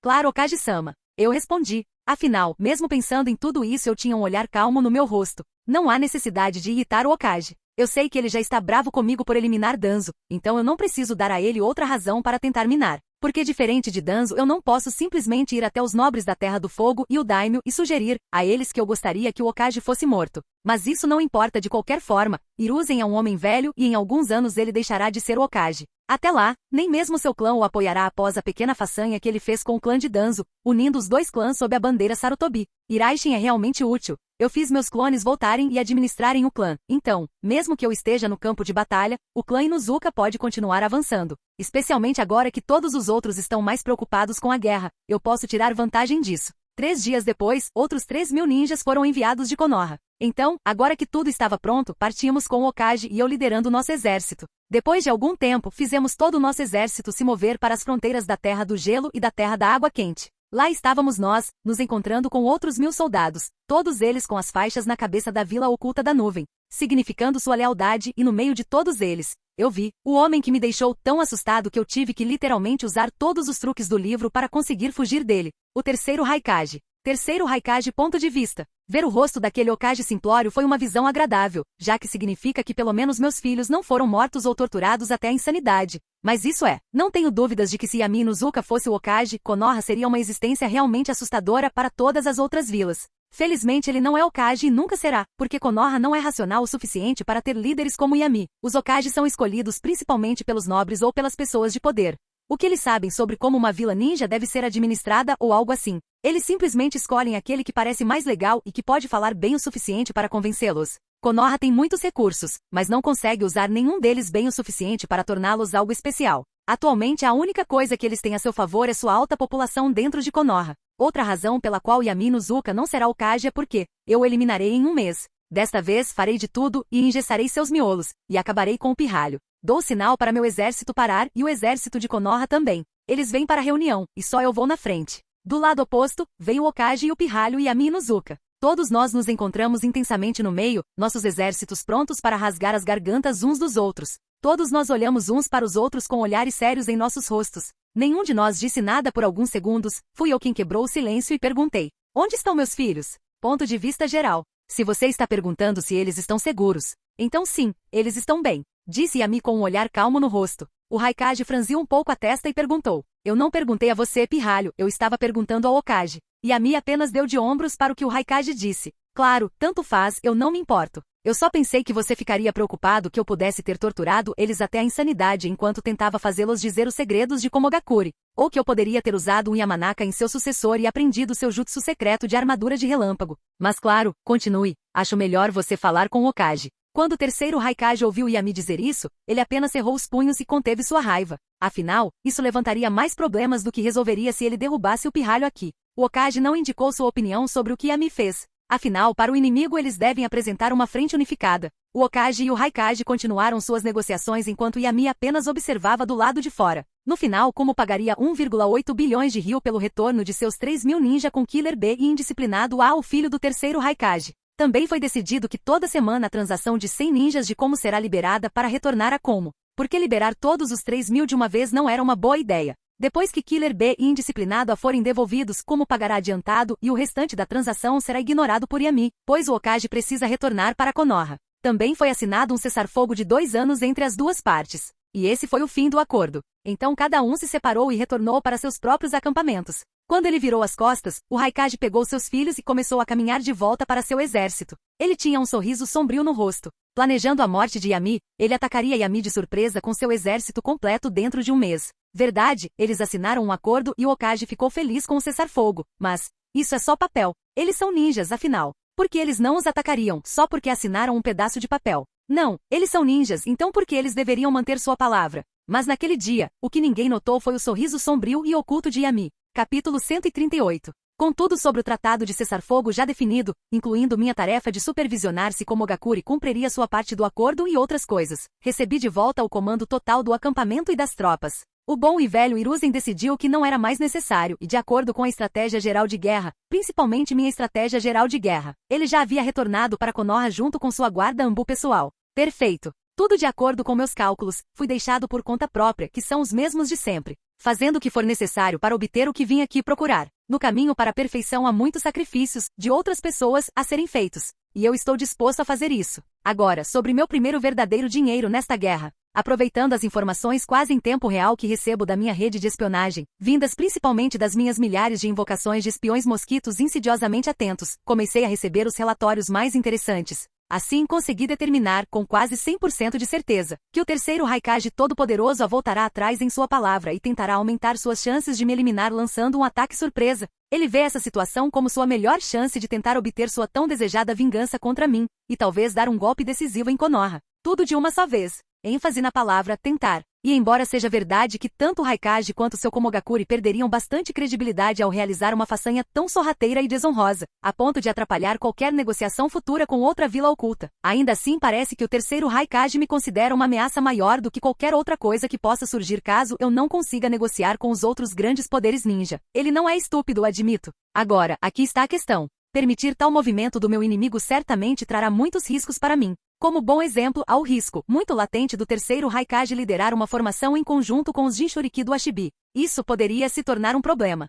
Claro, Hokage-sama. Eu respondi. Afinal, mesmo pensando em tudo isso, eu tinha um olhar calmo no meu rosto. Não há necessidade de irritar o Hokage. Eu sei que ele já está bravo comigo por eliminar Danzo, então eu não preciso dar a ele outra razão para tentar minar. Porque diferente de Danzo, eu não posso simplesmente ir até os nobres da Terra do Fogo e o Daimyo e sugerir a eles que eu gostaria que o Hokage fosse morto. Mas isso não importa de qualquer forma. Hiruzen é um homem velho e em alguns anos ele deixará de ser o Hokage. Até lá, nem mesmo seu clã o apoiará após a pequena façanha que ele fez com o clã de Danzo, unindo os dois clãs sob a bandeira Sarutobi. Iraishin é realmente útil. Eu fiz meus clones voltarem e administrarem o clã. Então, mesmo que eu esteja no campo de batalha, o clã Inuzuka pode continuar avançando. Especialmente agora que todos os outros estão mais preocupados com a guerra. Eu posso tirar vantagem disso. 3 dias depois, outros 3.000 ninjas foram enviados de Konoha. Então, agora que tudo estava pronto, partimos com o Hokage e eu liderando nosso exército. Depois de algum tempo, fizemos todo o nosso exército se mover para as fronteiras da Terra do Gelo e da Terra da Água Quente. Lá estávamos nós, nos encontrando com outros 1.000 soldados, todos eles com as faixas na cabeça da Vila Oculta da Nuvem, significando sua lealdade, e no meio de todos eles, eu vi o homem que me deixou tão assustado que eu tive que literalmente usar todos os truques do livro para conseguir fugir dele. O terceiro Raikage. Terceiro Raikage. Ponto de vista. Ver o rosto daquele Hokage simplório foi uma visão agradável, já que significa que pelo menos meus filhos não foram mortos ou torturados até a insanidade. Mas isso não tenho dúvidas de que se Yami Inuzuka fosse o Hokage, Konoha seria uma existência realmente assustadora para todas as outras vilas. Felizmente ele não é Hokage e nunca será, porque Konoha não é racional o suficiente para ter líderes como Yami. Os Hokages são escolhidos principalmente pelos nobres ou pelas pessoas de poder. O que eles sabem sobre como uma vila ninja deve ser administrada ou algo assim? Eles simplesmente escolhem aquele que parece mais legal e que pode falar bem o suficiente para convencê-los. Konoha tem muitos recursos, mas não consegue usar nenhum deles bem o suficiente para torná-los algo especial. Atualmente a única coisa que eles têm a seu favor é sua alta população dentro de Konoha. Outra razão pela qual Yami Inuzuka não será Hokage é porque eu o eliminarei em um mês. Desta vez farei de tudo e engessarei seus miolos, e acabarei com o pirralho. Dou sinal para meu exército parar e o exército de Konoha também. Eles vêm para a reunião, e só eu vou na frente. Do lado oposto, vem o Hokage e o pirralho e Yami Inuzuka. Todos nós nos encontramos intensamente no meio, nossos exércitos prontos para rasgar as gargantas uns dos outros. Todos nós olhamos uns para os outros com olhares sérios em nossos rostos. Nenhum de nós disse nada por alguns segundos, fui eu quem quebrou o silêncio e perguntei. Onde estão meus filhos? Ponto de vista geral. Se você está perguntando se eles estão seguros, então sim, eles estão bem. Disse Yami com um olhar calmo no rosto. O Raikage franziu um pouco a testa e perguntou. Eu não perguntei a você, pirralho, eu estava perguntando ao Hokage. Yami apenas deu de ombros para o que o Raikage disse. Claro, tanto faz, eu não me importo. Eu só pensei que você ficaria preocupado que eu pudesse ter torturado eles até a insanidade enquanto tentava fazê-los dizer os segredos de Komogakure. Ou que eu poderia ter usado um Yamanaka em seu sucessor e aprendido seu jutsu secreto de armadura de relâmpago. Mas claro, continue. Acho melhor você falar com o Hokage. Quando o terceiro Raikage ouviu Yami dizer isso, ele apenas cerrou os punhos e conteve sua raiva. Afinal, isso levantaria mais problemas do que resolveria se ele derrubasse o pirralho aqui. O Hokage não indicou sua opinião sobre o que Yami fez. Afinal, para o inimigo eles devem apresentar uma frente unificada. O Hokage e o Raikage continuaram suas negociações enquanto Yami apenas observava do lado de fora. No final, como pagaria 1,8 bilhões de ryu pelo retorno de seus 3.000 ninja com Killer B e indisciplinado A, o filho do terceiro Raikage. Também foi decidido que toda semana a transação de 100 ninjas de Como será liberada para retornar a Como. Porque liberar todos os 3.000 de uma vez não era uma boa ideia. Depois que Killer B e Indisciplinado A forem devolvidos, Como pagará adiantado e o restante da transação será ignorado por Yami, pois o Hokage precisa retornar para Konoha. Também foi assinado um cessar-fogo de 2 anos entre as duas partes. E esse foi o fim do acordo. Então cada um se separou e retornou para seus próprios acampamentos. Quando ele virou as costas, o Raikage pegou seus filhos e começou a caminhar de volta para seu exército. Ele tinha um sorriso sombrio no rosto. Planejando a morte de Yami, ele atacaria Yami de surpresa com seu exército completo dentro de um mês. Verdade, eles assinaram um acordo e o Hokage ficou feliz com o cessar-fogo. Mas, isso é só papel. Eles são ninjas, afinal. Por que eles não os atacariam, só porque assinaram um pedaço de papel? Não, eles são ninjas, então por que eles deveriam manter sua palavra? Mas naquele dia, o que ninguém notou foi o sorriso sombrio e oculto de Yami. Capítulo 138. Contudo, sobre o tratado de cessar-fogo já definido, incluindo minha tarefa de supervisionar se Komogakure cumpriria sua parte do acordo e outras coisas, recebi de volta o comando total do acampamento e das tropas. O bom e velho Hiruzen decidiu que não era mais necessário e de acordo com a estratégia geral de guerra, principalmente minha estratégia geral de guerra, ele já havia retornado para Konoha junto com sua guarda Anbu pessoal. Perfeito. Tudo de acordo com meus cálculos, fui deixado por conta própria, que são os mesmos de sempre, fazendo o que for necessário para obter o que vim aqui procurar. No caminho para a perfeição há muitos sacrifícios, de outras pessoas, a serem feitos. E eu estou disposto a fazer isso. Agora, sobre meu primeiro verdadeiro dinheiro nesta guerra. Aproveitando as informações quase em tempo real que recebo da minha rede de espionagem, vindas principalmente das minhas milhares de invocações de espiões mosquitos insidiosamente atentos, comecei a receber os relatórios mais interessantes. Assim consegui determinar, com quase 100% de certeza, que o terceiro Raikage todo-poderoso a voltará atrás em sua palavra e tentará aumentar suas chances de me eliminar lançando um ataque surpresa. Ele vê essa situação como sua melhor chance de tentar obter sua tão desejada vingança contra mim, e talvez dar um golpe decisivo em Konoha. Tudo de uma só vez. ênfase na palavra tentar. E embora seja verdade que tanto o Raikage quanto seu Komogakure perderiam bastante credibilidade ao realizar uma façanha tão sorrateira e desonrosa, a ponto de atrapalhar qualquer negociação futura com outra vila oculta, ainda assim parece que o terceiro Raikage me considera uma ameaça maior do que qualquer outra coisa que possa surgir caso eu não consiga negociar com os outros grandes poderes ninja. Ele não é estúpido, admito. Agora, aqui está a questão. Permitir tal movimento do meu inimigo certamente trará muitos riscos para mim. Como bom exemplo, há o risco, muito latente do terceiro Raikage liderar uma formação em conjunto com os Jinchuriki do Ashibi. Isso poderia se tornar um problema.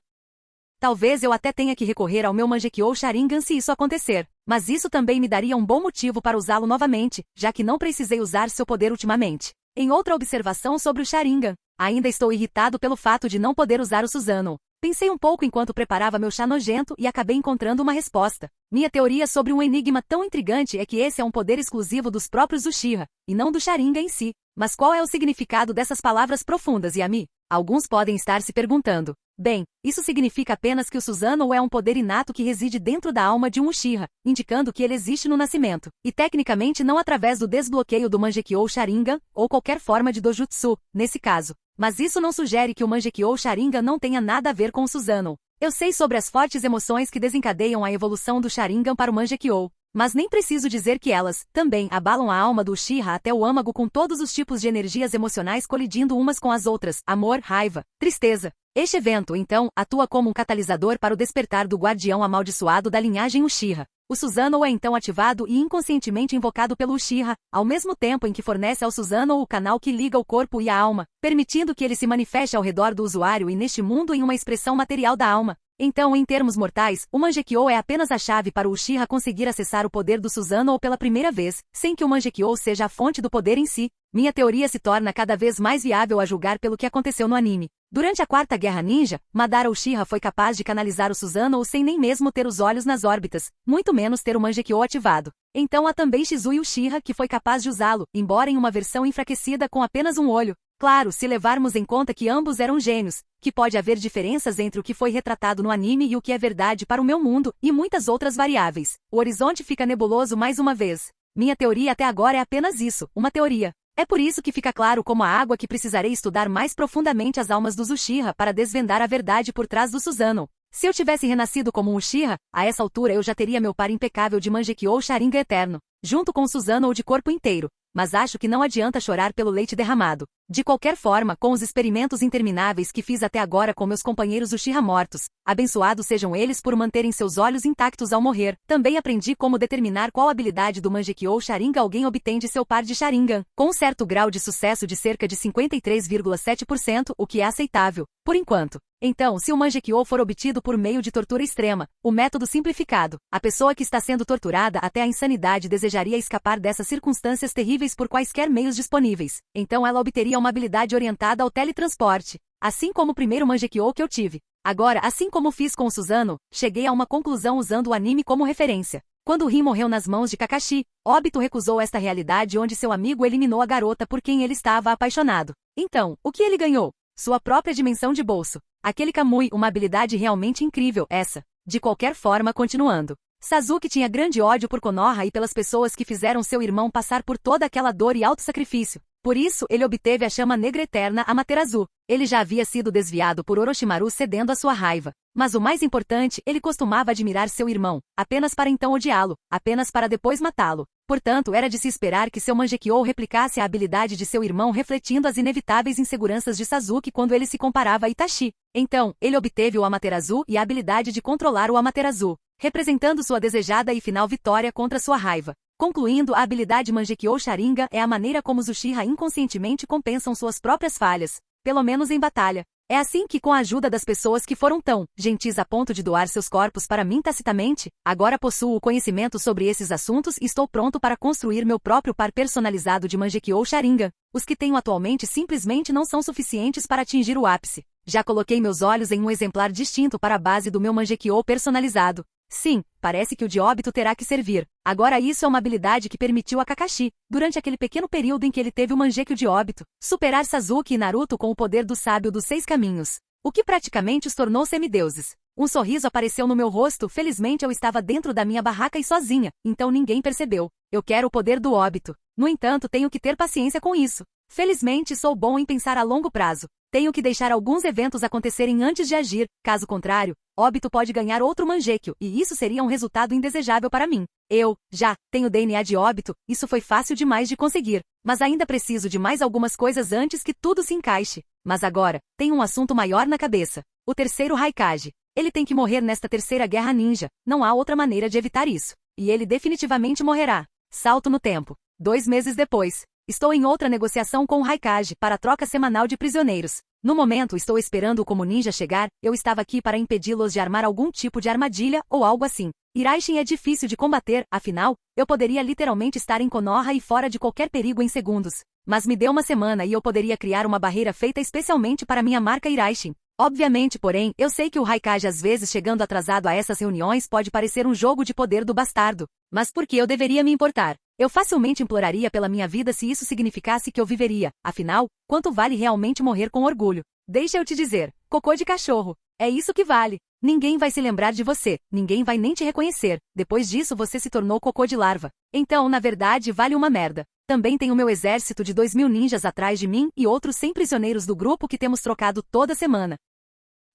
Talvez eu até tenha que recorrer ao meu Mangekyou Sharingan se isso acontecer, mas isso também me daria um bom motivo para usá-lo novamente, já que não precisei usar seu poder ultimamente. Em outra observação sobre o Sharingan, ainda estou irritado pelo fato de não poder usar o Susanoo. Pensei um pouco enquanto preparava meu chá nojento e acabei encontrando uma resposta. Minha teoria sobre um enigma tão intrigante é que esse é um poder exclusivo dos próprios Uchiha, e não do Sharingan em si. Mas qual é o significado dessas palavras profundas, Yami? Alguns podem estar se perguntando. Bem, isso significa apenas que o Susanoo é um poder inato que reside dentro da alma de um Uchiha, indicando que ele existe no nascimento, e tecnicamente não através do desbloqueio do Mangekyou Sharingan, ou qualquer forma de Dojutsu, nesse caso. Mas isso não sugere que o Mangekyou Sharingan não tenha nada a ver com o Susanoo. Eu sei sobre as fortes emoções que desencadeiam a evolução do Sharingan para o Mangekyou, mas nem preciso dizer que elas, também, abalam a alma do Uchiha até o âmago com todos os tipos de energias emocionais colidindo umas com as outras, amor, raiva, tristeza. Este evento, então, atua como um catalisador para o despertar do guardião amaldiçoado da linhagem Uchiha. O Susanoo é então ativado e inconscientemente invocado pelo Uchiha, ao mesmo tempo em que fornece ao Susanoo o canal que liga o corpo e a alma, permitindo que ele se manifeste ao redor do usuário e neste mundo em uma expressão material da alma. Então, em termos mortais, o Mangekyou é apenas a chave para o Uchiha conseguir acessar o poder do Susanoo pela primeira vez, sem que o Mangekyou seja a fonte do poder em si. Minha teoria se torna cada vez mais viável a julgar pelo que aconteceu no anime. Durante a Quarta Guerra Ninja, Madara Uchiha foi capaz de canalizar o Susanoo sem nem mesmo ter os olhos nas órbitas, muito menos ter o Mangekyou ativado. Então há também Shizui Uchiha que foi capaz de usá-lo, embora em uma versão enfraquecida com apenas um olho. Claro, se levarmos em conta que ambos eram gênios, que pode haver diferenças entre o que foi retratado no anime e o que é verdade para o meu mundo, e muitas outras variáveis. O horizonte fica nebuloso mais uma vez. Minha teoria até agora é apenas isso, uma teoria. É por isso que fica claro como a água que precisarei estudar mais profundamente as almas dos Uchiha para desvendar a verdade por trás do Susanoo. Se eu tivesse renascido como um Uchiha, a essa altura eu já teria meu par impecável de Mangekyou Sharingan eterno, junto com Susanoo de corpo inteiro. Mas acho que não adianta chorar pelo leite derramado. De qualquer forma, com os experimentos intermináveis que fiz até agora com meus companheiros Uchiha mortos, abençoados sejam eles por manterem seus olhos intactos ao morrer, também aprendi como determinar qual habilidade do Mangekyou Sharingan alguém obtém de seu par de Sharingan, com um certo grau de sucesso de cerca de 53,7%, o que é aceitável, por enquanto. Então, se o Mangekyou for obtido por meio de tortura extrema, o método simplificado, a pessoa que está sendo torturada até a insanidade desejaria escapar dessas circunstâncias terríveis por quaisquer meios disponíveis. Então ela obteria uma habilidade orientada ao teletransporte, assim como o primeiro Mangekyou que eu tive. Agora, assim como fiz com o Susanoo, cheguei a uma conclusão usando o anime como referência. Quando Rin morreu nas mãos de Kakashi, Obito recusou esta realidade onde seu amigo eliminou a garota por quem ele estava apaixonado. Então, o que ele ganhou? Sua própria dimensão de bolso. Aquele Kamui, uma habilidade realmente incrível, essa. De qualquer forma, continuando. Sasuke tinha grande ódio por Konoha e pelas pessoas que fizeram seu irmão passar por toda aquela dor e autossacrifício. Por isso, ele obteve a chama negra eterna Amaterasu. Ele já havia sido desviado por Orochimaru cedendo à sua raiva. Mas o mais importante, ele costumava admirar seu irmão, apenas para então odiá-lo, apenas para depois matá-lo. Portanto, era de se esperar que seu Mangekyou replicasse a habilidade de seu irmão refletindo as inevitáveis inseguranças de Sasuke quando ele se comparava a Itachi. Então, ele obteve o Amaterasu e a habilidade de controlar o Amaterasu, representando sua desejada e final vitória contra sua raiva. Concluindo, a habilidade Mangekyou Sharingan é a maneira como os Uchiha inconscientemente compensam suas próprias falhas, pelo menos em batalha. É assim que, com a ajuda das pessoas que foram tão gentis a ponto de doar seus corpos para mim tacitamente, agora possuo o conhecimento sobre esses assuntos e estou pronto para construir meu próprio par personalizado de Mangekyou Sharingan. Os que tenho atualmente simplesmente não são suficientes para atingir o ápice. Já coloquei meus olhos em um exemplar distinto para a base do meu Mangekyou personalizado. Sim, parece que o de Obito terá que servir. Agora isso é uma habilidade que permitiu a Kakashi, durante aquele pequeno período em que ele teve o Mangekyou de Obito, superar Sasuke e Naruto com o poder do sábio dos 6 caminhos, o que praticamente os tornou semideuses. Um sorriso apareceu no meu rosto, felizmente eu estava dentro da minha barraca e sozinha, então ninguém percebeu. Eu quero o poder do Obito. No entanto, tenho que ter paciência com isso. Felizmente sou bom em pensar a longo prazo. Tenho que deixar alguns eventos acontecerem antes de agir, caso contrário, Obito pode ganhar outro Mangekyou, e isso seria um resultado indesejável para mim. Eu, já, tenho DNA de Obito, isso foi fácil demais de conseguir, mas ainda preciso de mais algumas coisas antes que tudo se encaixe. Mas agora, tenho um assunto maior na cabeça. O terceiro Raikage. Ele tem que morrer nesta terceira guerra ninja, não há outra maneira de evitar isso. E ele definitivamente morrerá. Salto no tempo. 2 meses depois. Estou em outra negociação com o Raikage para a troca semanal de prisioneiros. No momento estou esperando o como ninja chegar, eu estava aqui para impedi-los de armar algum tipo de armadilha ou algo assim. Iraishin é difícil de combater, afinal, eu poderia literalmente estar em Konoha e fora de qualquer perigo em segundos. Mas me dê uma semana e eu poderia criar uma barreira feita especialmente para minha marca Iraishin. Obviamente, porém, eu sei que o Raikage às vezes chegando atrasado a essas reuniões pode parecer um jogo de poder do bastardo. Mas por que eu deveria me importar? Eu facilmente imploraria pela minha vida se isso significasse que eu viveria. Afinal, quanto vale realmente morrer com orgulho? Deixa eu te dizer, cocô de cachorro. É isso que vale. Ninguém vai se lembrar de você, ninguém vai nem te reconhecer. Depois disso você se tornou cocô de larva. Então, na verdade, vale uma merda. Também tenho meu exército de 2000 ninjas atrás de mim e outros 100 prisioneiros do grupo que temos trocado toda semana.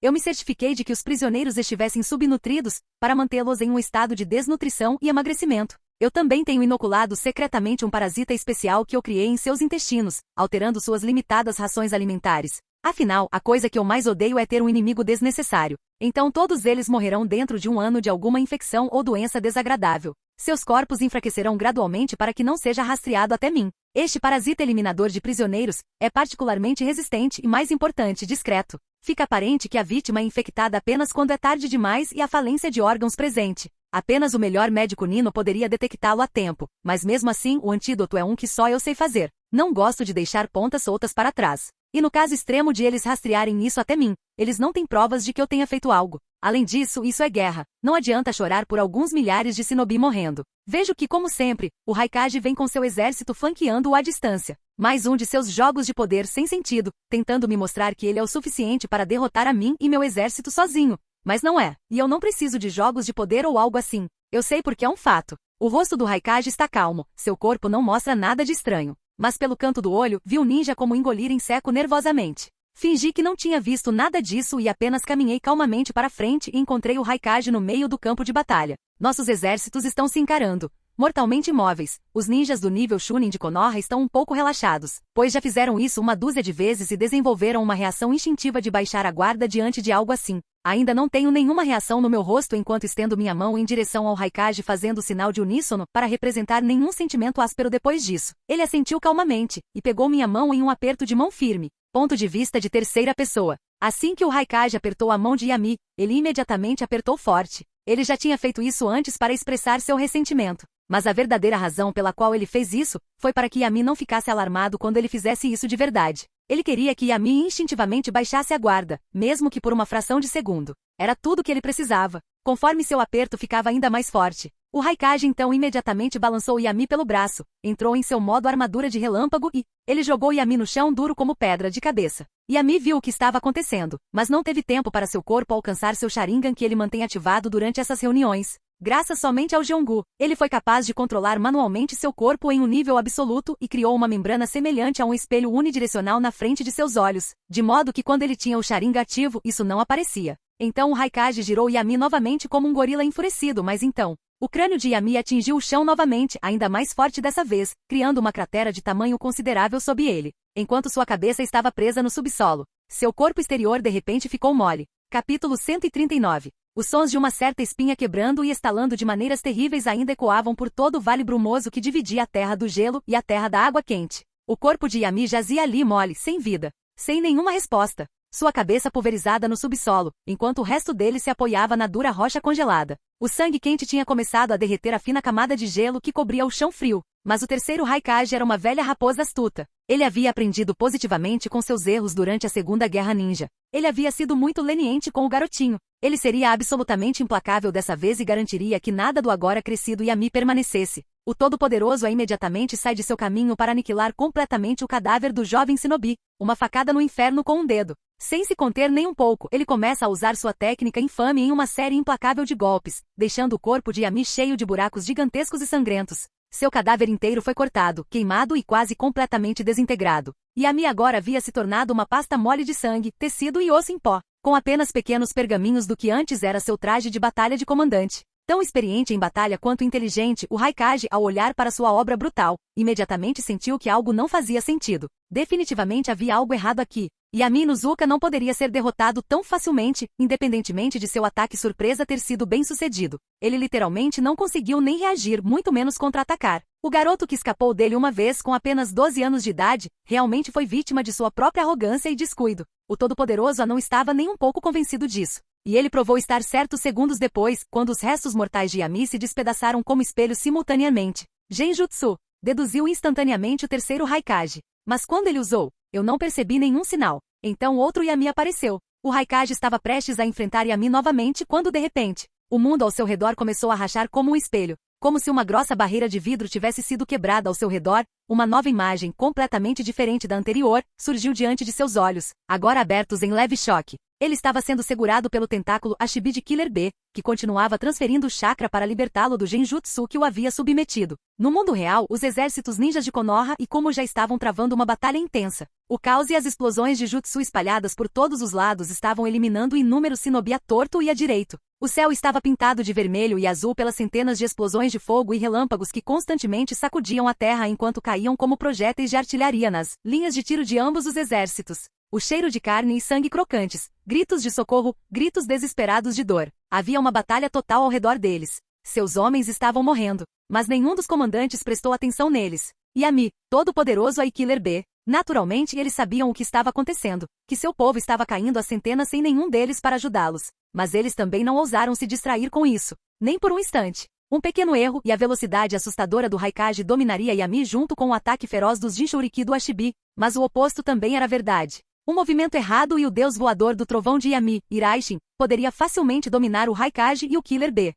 Eu me certifiquei de que os prisioneiros estivessem subnutridos, para mantê-los em um estado de desnutrição e emagrecimento. Eu também tenho inoculado secretamente um parasita especial que eu criei em seus intestinos, alterando suas limitadas rações alimentares. Afinal, a coisa que eu mais odeio é ter um inimigo desnecessário. Então todos eles morrerão dentro de um ano de alguma infecção ou doença desagradável. Seus corpos enfraquecerão gradualmente para que não seja rastreado até mim. Este parasita eliminador de prisioneiros é particularmente resistente e, mais importante, discreto. Fica aparente que a vítima é infectada apenas quando é tarde demais e a falência de órgãos presente. Apenas o melhor médico Nino poderia detectá-lo a tempo, mas mesmo assim o antídoto é um que só eu sei fazer. Não gosto de deixar pontas soltas para trás. E no caso extremo de eles rastrearem isso até mim, eles não têm provas de que eu tenha feito algo. Além disso, isso é guerra. Não adianta chorar por alguns milhares de shinobi morrendo. Vejo que, como sempre, o Raikage vem com seu exército flanqueando-o à distância. Mais um de seus jogos de poder sem sentido, tentando me mostrar que ele é o suficiente para derrotar a mim e meu exército sozinho. Mas não é, e eu não preciso de jogos de poder ou algo assim. Eu sei porque é um fato. O rosto do Raikage está calmo, seu corpo não mostra nada de estranho. Mas pelo canto do olho, vi o ninja como engolir em seco nervosamente. Fingi que não tinha visto nada disso e apenas caminhei calmamente para frente e encontrei o Raikage no meio do campo de batalha. Nossos exércitos estão se encarando. Mortalmente imóveis, os ninjas do nível Chunin de Konoha estão um pouco relaxados, pois já fizeram isso uma dúzia de vezes e desenvolveram uma reação instintiva de baixar a guarda diante de algo assim. Ainda não tenho nenhuma reação no meu rosto enquanto estendo minha mão em direção ao Raikage fazendo sinal de uníssono para representar nenhum sentimento áspero depois disso. Ele assentiu calmamente, e pegou minha mão em um aperto de mão firme. Ponto de vista de terceira pessoa. Assim que o Raikage apertou a mão de Yami, ele imediatamente apertou forte. Ele já tinha feito isso antes para expressar seu ressentimento. Mas a verdadeira razão pela qual ele fez isso, foi para que Yami não ficasse alarmado quando ele fizesse isso de verdade. Ele queria que Yami instintivamente baixasse a guarda, mesmo que por uma fração de segundo. Era tudo que ele precisava. Conforme seu aperto ficava ainda mais forte, o Raikage então imediatamente balançou Yami pelo braço, entrou em seu modo armadura de relâmpago e ele jogou Yami no chão duro como pedra de cabeça. Yami viu o que estava acontecendo, mas não teve tempo para seu corpo alcançar seu Sharingan que ele mantém ativado durante essas reuniões. Graças somente ao Jeongu, ele foi capaz de controlar manualmente seu corpo em um nível absoluto e criou uma membrana semelhante a um espelho unidirecional na frente de seus olhos, de modo que quando ele tinha o Sharingan ativo, isso não aparecia. Então o Raikage girou Yami novamente como um gorila enfurecido, mas então, o crânio de Yami atingiu o chão novamente, ainda mais forte dessa vez, criando uma cratera de tamanho considerável sob ele, enquanto sua cabeça estava presa no subsolo. Seu corpo exterior de repente ficou mole. Capítulo 139. Os sons de uma certa espinha quebrando e estalando de maneiras terríveis ainda ecoavam por todo o vale brumoso que dividia a terra do gelo e a terra da água quente. O corpo de Yami jazia ali mole, sem vida, sem nenhuma resposta. Sua cabeça pulverizada no subsolo, enquanto o resto dele se apoiava na dura rocha congelada. O sangue quente tinha começado a derreter a fina camada de gelo que cobria o chão frio. Mas o terceiro Raikage era uma velha raposa astuta. Ele havia aprendido positivamente com seus erros durante a Segunda Guerra Ninja. Ele havia sido muito leniente com o garotinho. Ele seria absolutamente implacável dessa vez e garantiria que nada do agora crescido Yami permanecesse. O Todo-Poderoso imediatamente sai de seu caminho para aniquilar completamente o cadáver do jovem shinobi. Uma facada no inferno com um dedo. Sem se conter nem um pouco, ele começa a usar sua técnica infame em uma série implacável de golpes, deixando o corpo de Yami cheio de buracos gigantescos e sangrentos. Seu cadáver inteiro foi cortado, queimado e quase completamente desintegrado. Yami agora havia se tornado uma pasta mole de sangue, tecido e osso em pó, com apenas pequenos pergaminhos do que antes era seu traje de batalha de comandante. Tão experiente em batalha quanto inteligente, o Raikage, ao olhar para sua obra brutal, imediatamente sentiu que algo não fazia sentido. Definitivamente havia algo errado aqui. Yami Inuzuka não poderia ser derrotado tão facilmente, independentemente de seu ataque surpresa ter sido bem sucedido. Ele literalmente não conseguiu nem reagir, muito menos contra-atacar. O garoto que escapou dele uma vez com apenas 12 anos de idade, realmente foi vítima de sua própria arrogância e descuido. O Todo-Poderoso não estava nem um pouco convencido disso. E ele provou estar certo segundos depois, quando os restos mortais de Yami se despedaçaram como espelhos simultaneamente. Genjutsu, deduziu instantaneamente o terceiro Raikage. Mas quando ele usou, eu não percebi nenhum sinal. Então outro Yami apareceu. O Raikage estava prestes a enfrentar Yami novamente quando de repente, o mundo ao seu redor começou a rachar como um espelho. Como se uma grossa barreira de vidro tivesse sido quebrada ao seu redor, uma nova imagem, completamente diferente da anterior, surgiu diante de seus olhos, agora abertos em leve choque. Ele estava sendo segurado pelo tentáculo Ashibi de Killer B, que continuava transferindo o chakra para libertá-lo do genjutsu que o havia submetido. No mundo real, os exércitos ninjas de Konoha e como já estavam travando uma batalha intensa. O caos e as explosões de jutsu espalhadas por todos os lados estavam eliminando inúmeros shinobi à torto e à direito. O céu estava pintado de vermelho e azul pelas centenas de explosões de fogo e relâmpagos que constantemente sacudiam a terra enquanto caíam como projéteis de artilharia nas linhas de tiro de ambos os exércitos. O cheiro de carne e sangue crocantes, gritos de socorro, gritos desesperados de dor. Havia uma batalha total ao redor deles. Seus homens estavam morrendo, mas nenhum dos comandantes prestou atenção neles. Yami, todo-poderoso e Killer B. Naturalmente eles sabiam o que estava acontecendo, que seu povo estava caindo a centenas sem nenhum deles para ajudá-los. Mas eles também não ousaram se distrair com isso, nem por um instante. Um pequeno erro e a velocidade assustadora do Raikage dominaria Yami junto com o ataque feroz dos Jinchuriki do Ashibi. Mas o oposto também era verdade. O movimento errado e o deus voador do trovão de Yami, Iraishin, poderia facilmente dominar o Raikage e o Killer B.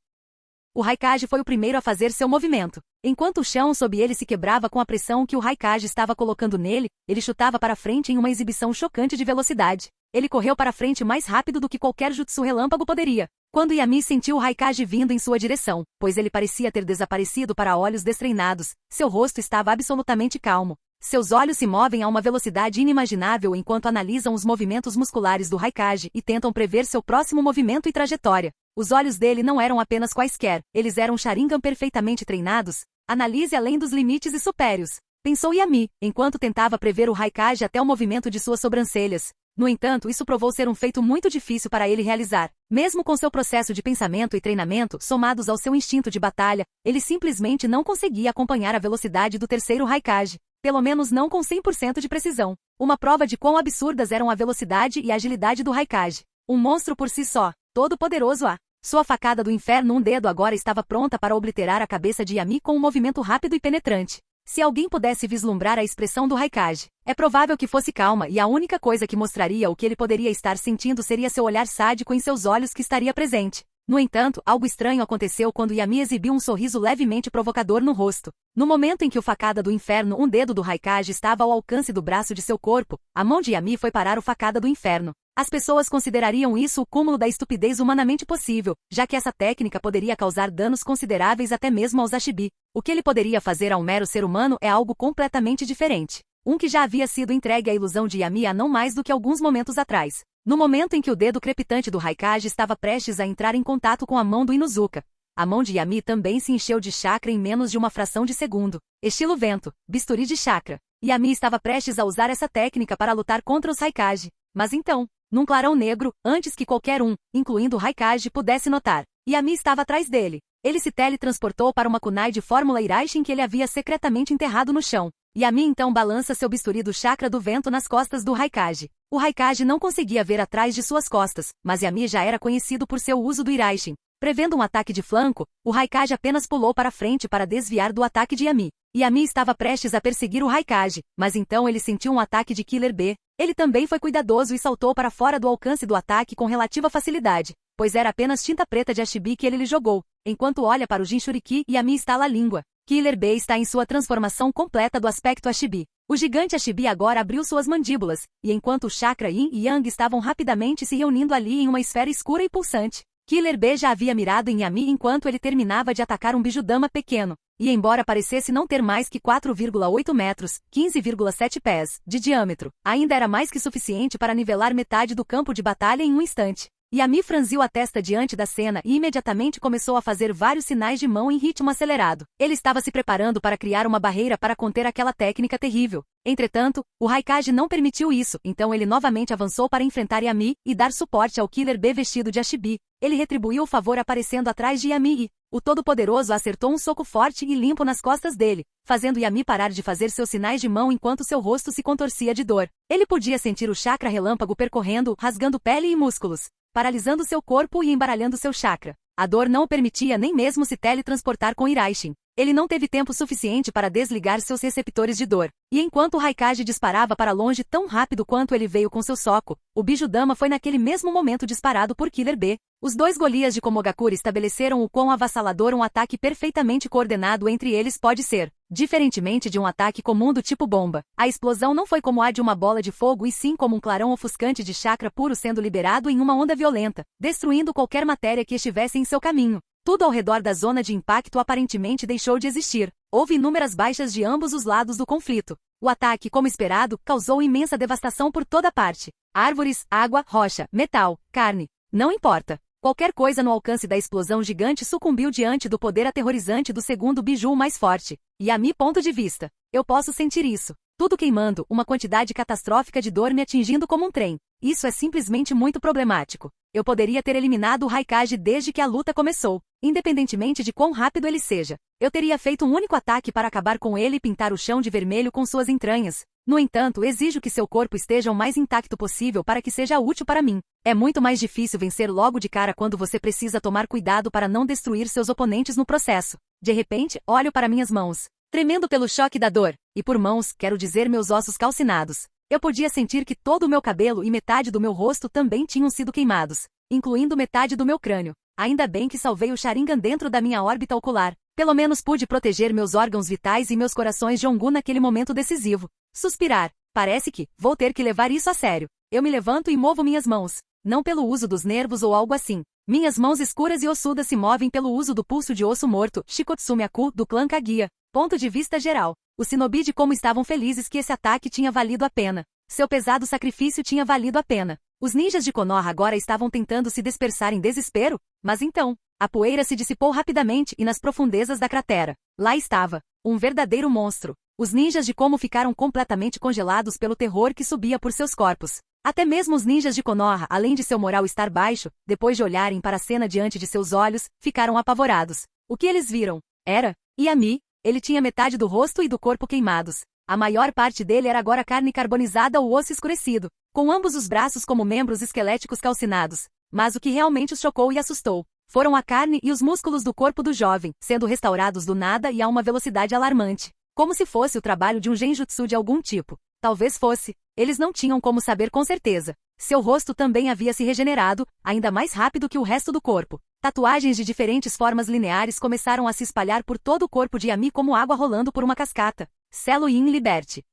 O Raikage foi o primeiro a fazer seu movimento. Enquanto o chão sob ele se quebrava com a pressão que o Raikage estava colocando nele, ele chutava para frente em uma exibição chocante de velocidade. Ele correu para frente mais rápido do que qualquer jutsu relâmpago poderia. Quando Yami sentiu o Raikage vindo em sua direção, pois ele parecia ter desaparecido para olhos destreinados, seu rosto estava absolutamente calmo. Seus olhos se movem a uma velocidade inimaginável enquanto analisam os movimentos musculares do Raikage e tentam prever seu próximo movimento e trajetória. Os olhos dele não eram apenas quaisquer, eles eram Sharingan perfeitamente treinados. Analise além dos limites e supérios, pensou Yami, enquanto tentava prever o Raikage até o movimento de suas sobrancelhas. No entanto, isso provou ser um feito muito difícil para ele realizar. Mesmo com seu processo de pensamento e treinamento somados ao seu instinto de batalha, ele simplesmente não conseguia acompanhar a velocidade do terceiro Raikage. Pelo menos não com 100% de precisão. Uma prova de quão absurdas eram a velocidade e a agilidade do Raikage. Um monstro por si só, todo-poderoso Sua facada do inferno um dedo agora estava pronta para obliterar a cabeça de Yami com um movimento rápido e penetrante. Se alguém pudesse vislumbrar a expressão do Raikage, é provável que fosse calma e a única coisa que mostraria o que ele poderia estar sentindo seria seu olhar sádico em seus olhos que estaria presente. No entanto, algo estranho aconteceu quando Yami exibiu um sorriso levemente provocador no rosto. No momento em que o facada do inferno um dedo do Raikage estava ao alcance do braço de seu corpo, a mão de Yami foi parar o facada do inferno. As pessoas considerariam isso o cúmulo da estupidez humanamente possível, já que essa técnica poderia causar danos consideráveis até mesmo aos Ashibi. O que ele poderia fazer a um mero ser humano é algo completamente diferente. Um que já havia sido entregue à ilusão de Yami há não mais do que alguns momentos atrás. No momento em que o dedo crepitante do Raikage estava prestes a entrar em contato com a mão do Inuzuka, a mão de Yami também se encheu de chakra em menos de uma fração de segundo. Estilo vento, bisturi de chakra. Yami estava prestes a usar essa técnica para lutar contra os Raikage. Mas então, num clarão negro, antes que qualquer um, incluindo o Raikage, pudesse notar, Yami estava atrás dele. Ele se teletransportou para uma kunai de fórmula Iraishin que ele havia secretamente enterrado no chão. Yami então balança seu bisturi do chakra do vento nas costas do Raikage. O Raikage não conseguia ver atrás de suas costas, mas Yami já era conhecido por seu uso do Iraishin. Prevendo um ataque de flanco, o Raikage apenas pulou para frente para desviar do ataque de Yami. Yami estava prestes a perseguir o Raikage, mas então ele sentiu um ataque de Killer B. Ele também foi cuidadoso e saltou para fora do alcance do ataque com relativa facilidade, pois era apenas tinta preta de Ashibi que ele lhe jogou. Enquanto olha para o Jinchuriki, Yami estala a língua. Killer B está em sua transformação completa do aspecto Ashibi. O gigante Ashibi agora abriu suas mandíbulas, e enquanto o chakra Yin e Yang estavam rapidamente se reunindo ali em uma esfera escura e pulsante, Killer B já havia mirado em Yami enquanto ele terminava de atacar um Bijudama pequeno, e embora parecesse não ter mais que 4,8 metros, 15,7 pés, de diâmetro, ainda era mais que suficiente para nivelar metade do campo de batalha em um instante. Yami franziu a testa diante da cena e imediatamente começou a fazer vários sinais de mão em ritmo acelerado. Ele estava se preparando para criar uma barreira para conter aquela técnica terrível. Entretanto, o Raikage não permitiu isso, então ele novamente avançou para enfrentar Yami e dar suporte ao Killer B vestido de Ashibi. Ele retribuiu o favor aparecendo atrás de Yami e o Todo-Poderoso acertou um soco forte e limpo nas costas dele, fazendo Yami parar de fazer seus sinais de mão enquanto seu rosto se contorcia de dor. Ele podia sentir o chakra relâmpago percorrendo, rasgando pele e músculos, paralisando seu corpo e embaralhando seu chakra. A dor não o permitia nem mesmo se teletransportar com Iraishin. Ele não teve tempo suficiente para desligar seus receptores de dor. E enquanto o Raikage disparava para longe tão rápido quanto ele veio com seu soco, o Bijudama foi naquele mesmo momento disparado por Killer B. Os dois Golias de Komogakure estabeleceram o quão avassalador um ataque perfeitamente coordenado entre eles pode ser. Diferentemente de um ataque comum do tipo bomba, a explosão não foi como a de uma bola de fogo e sim como um clarão ofuscante de chakra puro sendo liberado em uma onda violenta, destruindo qualquer matéria que estivesse em seu caminho. Tudo ao redor da zona de impacto aparentemente deixou de existir. Houve inúmeras baixas de ambos os lados do conflito. O ataque, como esperado, causou imensa devastação por toda parte. Árvores, água, rocha, metal, carne. Não importa. Qualquer coisa no alcance da explosão gigante sucumbiu diante do poder aterrorizante do segundo biju mais forte. Yami ponto de vista. Eu posso sentir isso. Tudo queimando, uma quantidade catastrófica de dor me atingindo como um trem. Isso é simplesmente muito problemático. Eu poderia ter eliminado o Raikage desde que a luta começou, independentemente de quão rápido ele seja. Eu teria feito um único ataque para acabar com ele e pintar o chão de vermelho com suas entranhas. No entanto, exijo que seu corpo esteja o mais intacto possível para que seja útil para mim. É muito mais difícil vencer logo de cara quando você precisa tomar cuidado para não destruir seus oponentes no processo. De repente, olho para minhas mãos, tremendo pelo choque da dor. e por mãos, quero dizer meus ossos calcinados. Eu podia sentir que todo o meu cabelo e metade do meu rosto também tinham sido queimados, incluindo metade do meu crânio. Ainda bem que salvei o Sharingan dentro da minha órbita ocular. Pelo menos pude proteger meus órgãos vitais e meus corações de Ongu naquele momento decisivo. Suspirar. Parece que vou ter que levar isso a sério. Eu me levanto e movo minhas mãos. Não pelo uso dos nervos ou algo assim. Minhas mãos escuras e ossudas se movem pelo uso do pulso de osso morto, Shikotsumiaku, do clã Kaguya. Ponto de vista geral. Os shinobi de como estavam felizes que esse ataque tinha valido a pena. Seu pesado sacrifício tinha valido a pena. Os ninjas de Konoha agora estavam tentando se dispersar em desespero, mas então, a poeira se dissipou rapidamente e nas profundezas da cratera, lá estava, um verdadeiro monstro. Os ninjas de Komo ficaram completamente congelados pelo terror que subia por seus corpos. Até mesmo os ninjas de Konoha, além de seu moral estar baixo, depois de olharem para a cena diante de seus olhos, ficaram apavorados. O que eles viram? Era Yami. Ele tinha metade do rosto e do corpo queimados. A maior parte dele era agora carne carbonizada ou osso escurecido, com ambos os braços como membros esqueléticos calcinados. Mas o que realmente os chocou e assustou foram a carne e os músculos do corpo do jovem, sendo restaurados do nada e a uma velocidade alarmante. Como se fosse o trabalho de um genjutsu de algum tipo. Talvez fosse. Eles não tinham como saber com certeza. Seu rosto também havia se regenerado, ainda mais rápido que o resto do corpo. Tatuagens de diferentes formas lineares começaram a se espalhar por todo o corpo de Yami como água rolando por uma cascata. Celo in liberte.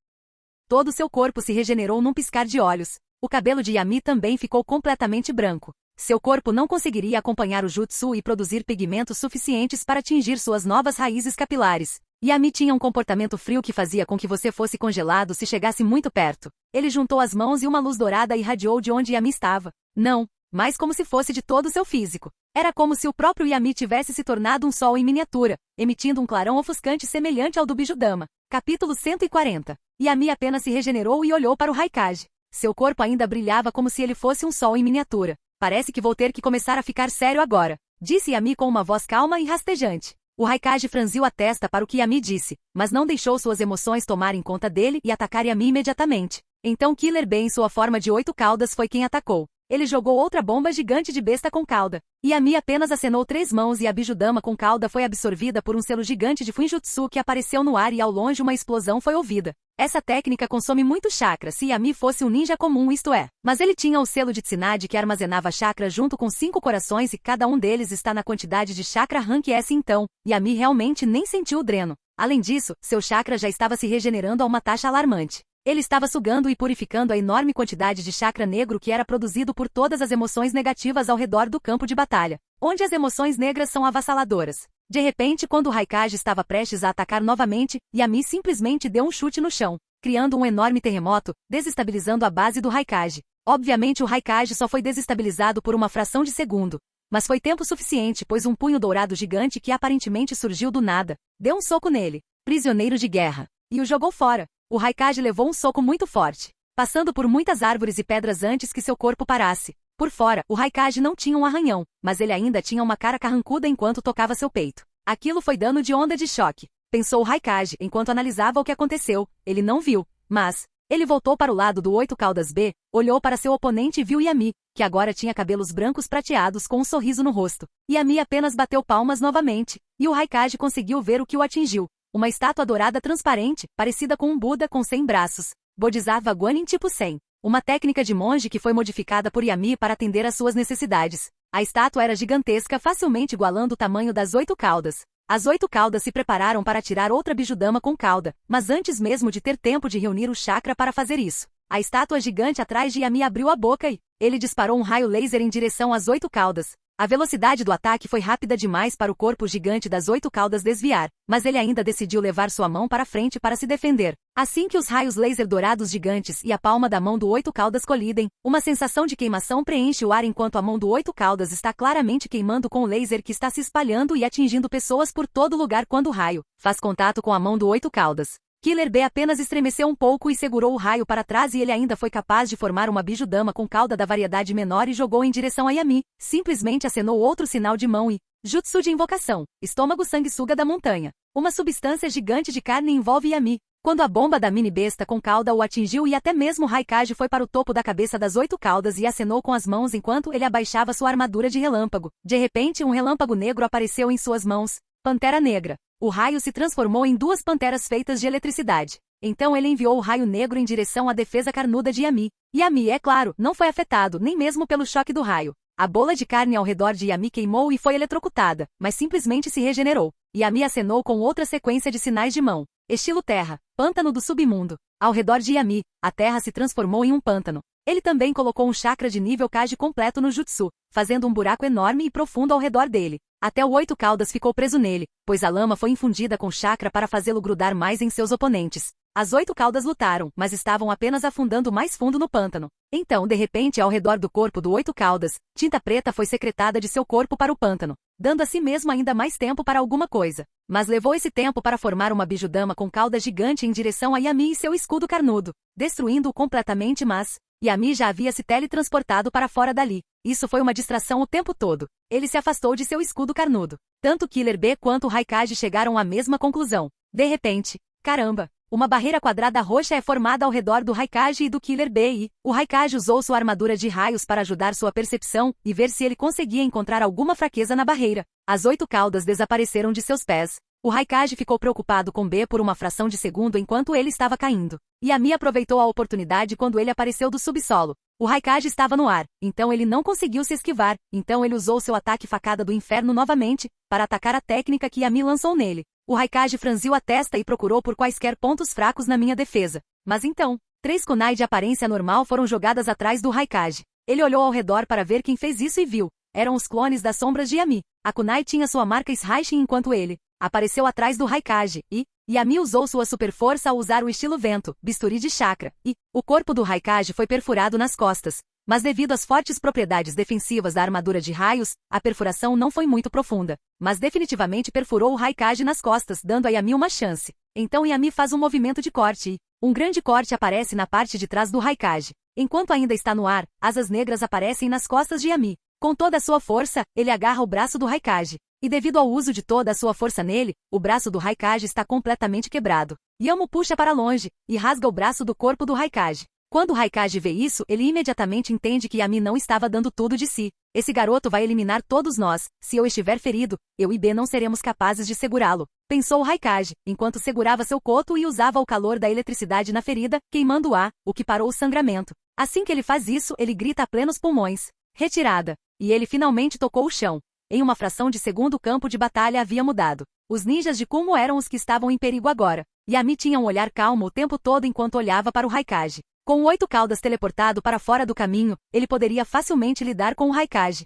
Todo seu corpo se regenerou num piscar de olhos. O cabelo de Yami também ficou completamente branco. Seu corpo não conseguiria acompanhar o jutsu e produzir pigmentos suficientes para atingir suas novas raízes capilares. Yami tinha um comportamento frio que fazia com que você fosse congelado se chegasse muito perto. Ele juntou as mãos e uma luz dourada irradiou de onde Yami estava. Não, mas como se fosse de todo o seu físico. Era como se o próprio Yami tivesse se tornado um sol em miniatura, emitindo um clarão ofuscante semelhante ao do Bijudama. Capítulo 140. Yami apenas se regenerou e olhou para o Raikage. Seu corpo ainda brilhava como se ele fosse um sol em miniatura. Parece que vou ter que começar a ficar sério agora, disse Yami com uma voz calma e rastejante. O Raikage franziu a testa para o que Yami disse, mas não deixou suas emoções tomarem conta dele e atacar Yami imediatamente. Então Killer Bee em sua forma de 8 caudas foi quem atacou. Ele jogou outra bomba gigante de besta com cauda. Yami apenas acenou 3 mãos e a Bijudama com cauda foi absorvida por um selo gigante de Fuinjutsu que apareceu no ar e ao longe uma explosão foi ouvida. Essa técnica consome muito chakra se Yami fosse um ninja comum, isto é. Mas ele tinha o selo de Tsunade que armazenava chakra junto com 5 corações e cada um deles está na quantidade de chakra rank S então. Yami realmente nem sentiu o dreno. Além disso, seu chakra já estava se regenerando a uma taxa alarmante. Ele estava sugando e purificando a enorme quantidade de chakra negro que era produzido por todas as emoções negativas ao redor do campo de batalha, onde as emoções negras são avassaladoras. De repente, quando o Raikage estava prestes a atacar novamente, Yami simplesmente deu um chute no chão, criando um enorme terremoto, desestabilizando a base do Raikage. Obviamente o Raikage só foi desestabilizado por uma fração de segundo, mas foi tempo suficiente pois um punho dourado gigante que aparentemente surgiu do nada, deu um soco nele, prisioneiro de guerra, e o jogou fora. O Raikage levou um soco muito forte, passando por muitas árvores e pedras antes que seu corpo parasse. Por fora, o Raikage não tinha um arranhão, mas ele ainda tinha uma cara carrancuda enquanto tocava seu peito. Aquilo foi dano de onda de choque, pensou o Raikage enquanto analisava o que aconteceu. Ele não viu, mas ele voltou para o lado do 8 caudas B, olhou para seu oponente e viu Yami, que agora tinha cabelos brancos prateados com um sorriso no rosto. Yami apenas bateu palmas novamente, e o Raikage conseguiu ver o que o atingiu. Uma estátua dourada transparente, parecida com um Buda com 100 braços. Bodhisattva Guanin tipo 100. Uma técnica de monge que foi modificada por Yami para atender às suas necessidades. A estátua era gigantesca, facilmente igualando o tamanho das 8 caudas. As 8 caudas se prepararam para tirar outra Bijudama com cauda, mas antes mesmo de ter tempo de reunir o chakra para fazer isso, a estátua gigante atrás de Yami abriu a boca e ele disparou um raio laser em direção às 8 caudas. A velocidade do ataque foi rápida demais para o corpo gigante das 8 caudas desviar, mas ele ainda decidiu levar sua mão para frente para se defender. Assim que os raios laser dourados gigantes e a palma da mão do 8 caudas colidem, uma sensação de queimação preenche o ar enquanto a mão do 8 caudas está claramente queimando com o laser que está se espalhando e atingindo pessoas por todo lugar quando o raio faz contato com a mão do 8 caudas. Killer Bee apenas estremeceu um pouco e segurou o raio para trás e ele ainda foi capaz de formar uma Bijudama com cauda da variedade menor e jogou em direção a Yami. Simplesmente acenou outro sinal de mão e jutsu de invocação, estômago sanguessuga da montanha. Uma substância gigante de carne envolve Yami. Quando a bomba da mini besta com cauda o atingiu e até mesmo Raikage foi para o topo da cabeça das 8 caudas e acenou com as mãos enquanto ele abaixava sua armadura de relâmpago. De repente um relâmpago negro apareceu em suas mãos. Pantera Negra. O raio se transformou em 2 panteras feitas de eletricidade. Então ele enviou o raio negro em direção à defesa carnuda de Yami. Yami, é claro, não foi afetado, nem mesmo pelo choque do raio. A bola de carne ao redor de Yami queimou e foi eletrocutada, mas simplesmente se regenerou. Yami acenou com outra sequência de sinais de mão. Estilo terra, pântano do submundo. Ao redor de Yami, a terra se transformou em um pântano. Ele também colocou um chakra de nível Kage completo no jutsu, fazendo um buraco enorme e profundo ao redor dele. Até o 8 caudas ficou preso nele, pois a lama foi infundida com chakra para fazê-lo grudar mais em seus oponentes. As 8 caudas lutaram, mas estavam apenas afundando mais fundo no pântano. Então, de repente, ao redor do corpo do 8 caudas, tinta preta foi secretada de seu corpo para o pântano, dando a si mesmo ainda mais tempo para alguma coisa. Mas levou esse tempo para formar uma bijudama com cauda gigante em direção a Yami e seu escudo carnudo, destruindo-o completamente, mas Yami já havia se teletransportado para fora dali. Isso foi uma distração o tempo todo. Ele se afastou de seu escudo carnudo. Tanto Killer B quanto o Raikage chegaram à mesma conclusão. De repente, caramba! Uma barreira quadrada roxa é formada ao redor do Raikage e do Killer B e o Raikage usou sua armadura de raios para ajudar sua percepção e ver se ele conseguia encontrar alguma fraqueza na barreira. As 8 caudas desapareceram de seus pés. O Raikage ficou preocupado com B por uma fração de segundo enquanto ele estava caindo. Yami aproveitou a oportunidade quando ele apareceu do subsolo. O Raikage estava no ar, então ele não conseguiu se esquivar, então ele usou seu ataque facada do inferno novamente, para atacar a técnica que Yami lançou nele. O Raikage franziu a testa e procurou por quaisquer pontos fracos na minha defesa. Mas então, 3 kunai de aparência normal foram jogadas atrás do Raikage. Ele olhou ao redor para ver quem fez isso e viu. Eram os clones das sombras de Yami. A kunai tinha sua marca Sraishin enquanto ele apareceu atrás do Raikage e Yami usou sua super força ao usar o estilo vento, bisturi de chakra, e o corpo do Raikage foi perfurado nas costas. Mas devido às fortes propriedades defensivas da armadura de raios, a perfuração não foi muito profunda, mas definitivamente perfurou o Raikage nas costas, dando a Yami uma chance. Então Yami faz um movimento de corte e um grande corte aparece na parte de trás do Raikage. Enquanto ainda está no ar, asas negras aparecem nas costas de Yami. Com toda a sua força, ele agarra o braço do Raikage. E devido ao uso de toda a sua força nele, o braço do Raikage está completamente quebrado. Yamo puxa para longe e rasga o braço do corpo do Raikage. Quando o Raikage vê isso, ele imediatamente entende que Yami não estava dando tudo de si. Esse garoto vai eliminar todos nós. Se eu estiver ferido, eu e B não seremos capazes de segurá-lo, pensou o Raikage, enquanto segurava seu coto e usava o calor da eletricidade na ferida, queimando-a, o que parou o sangramento. Assim que ele faz isso, ele grita a plenos pulmões. Retirada. E ele finalmente tocou o chão. Em uma fração de segundo o campo de batalha havia mudado. Os ninjas de Kumo eram os que estavam em perigo agora. Yami tinha um olhar calmo o tempo todo enquanto olhava para o Raikage. Com 8 caudas teleportado para fora do caminho, ele poderia facilmente lidar com o Raikage.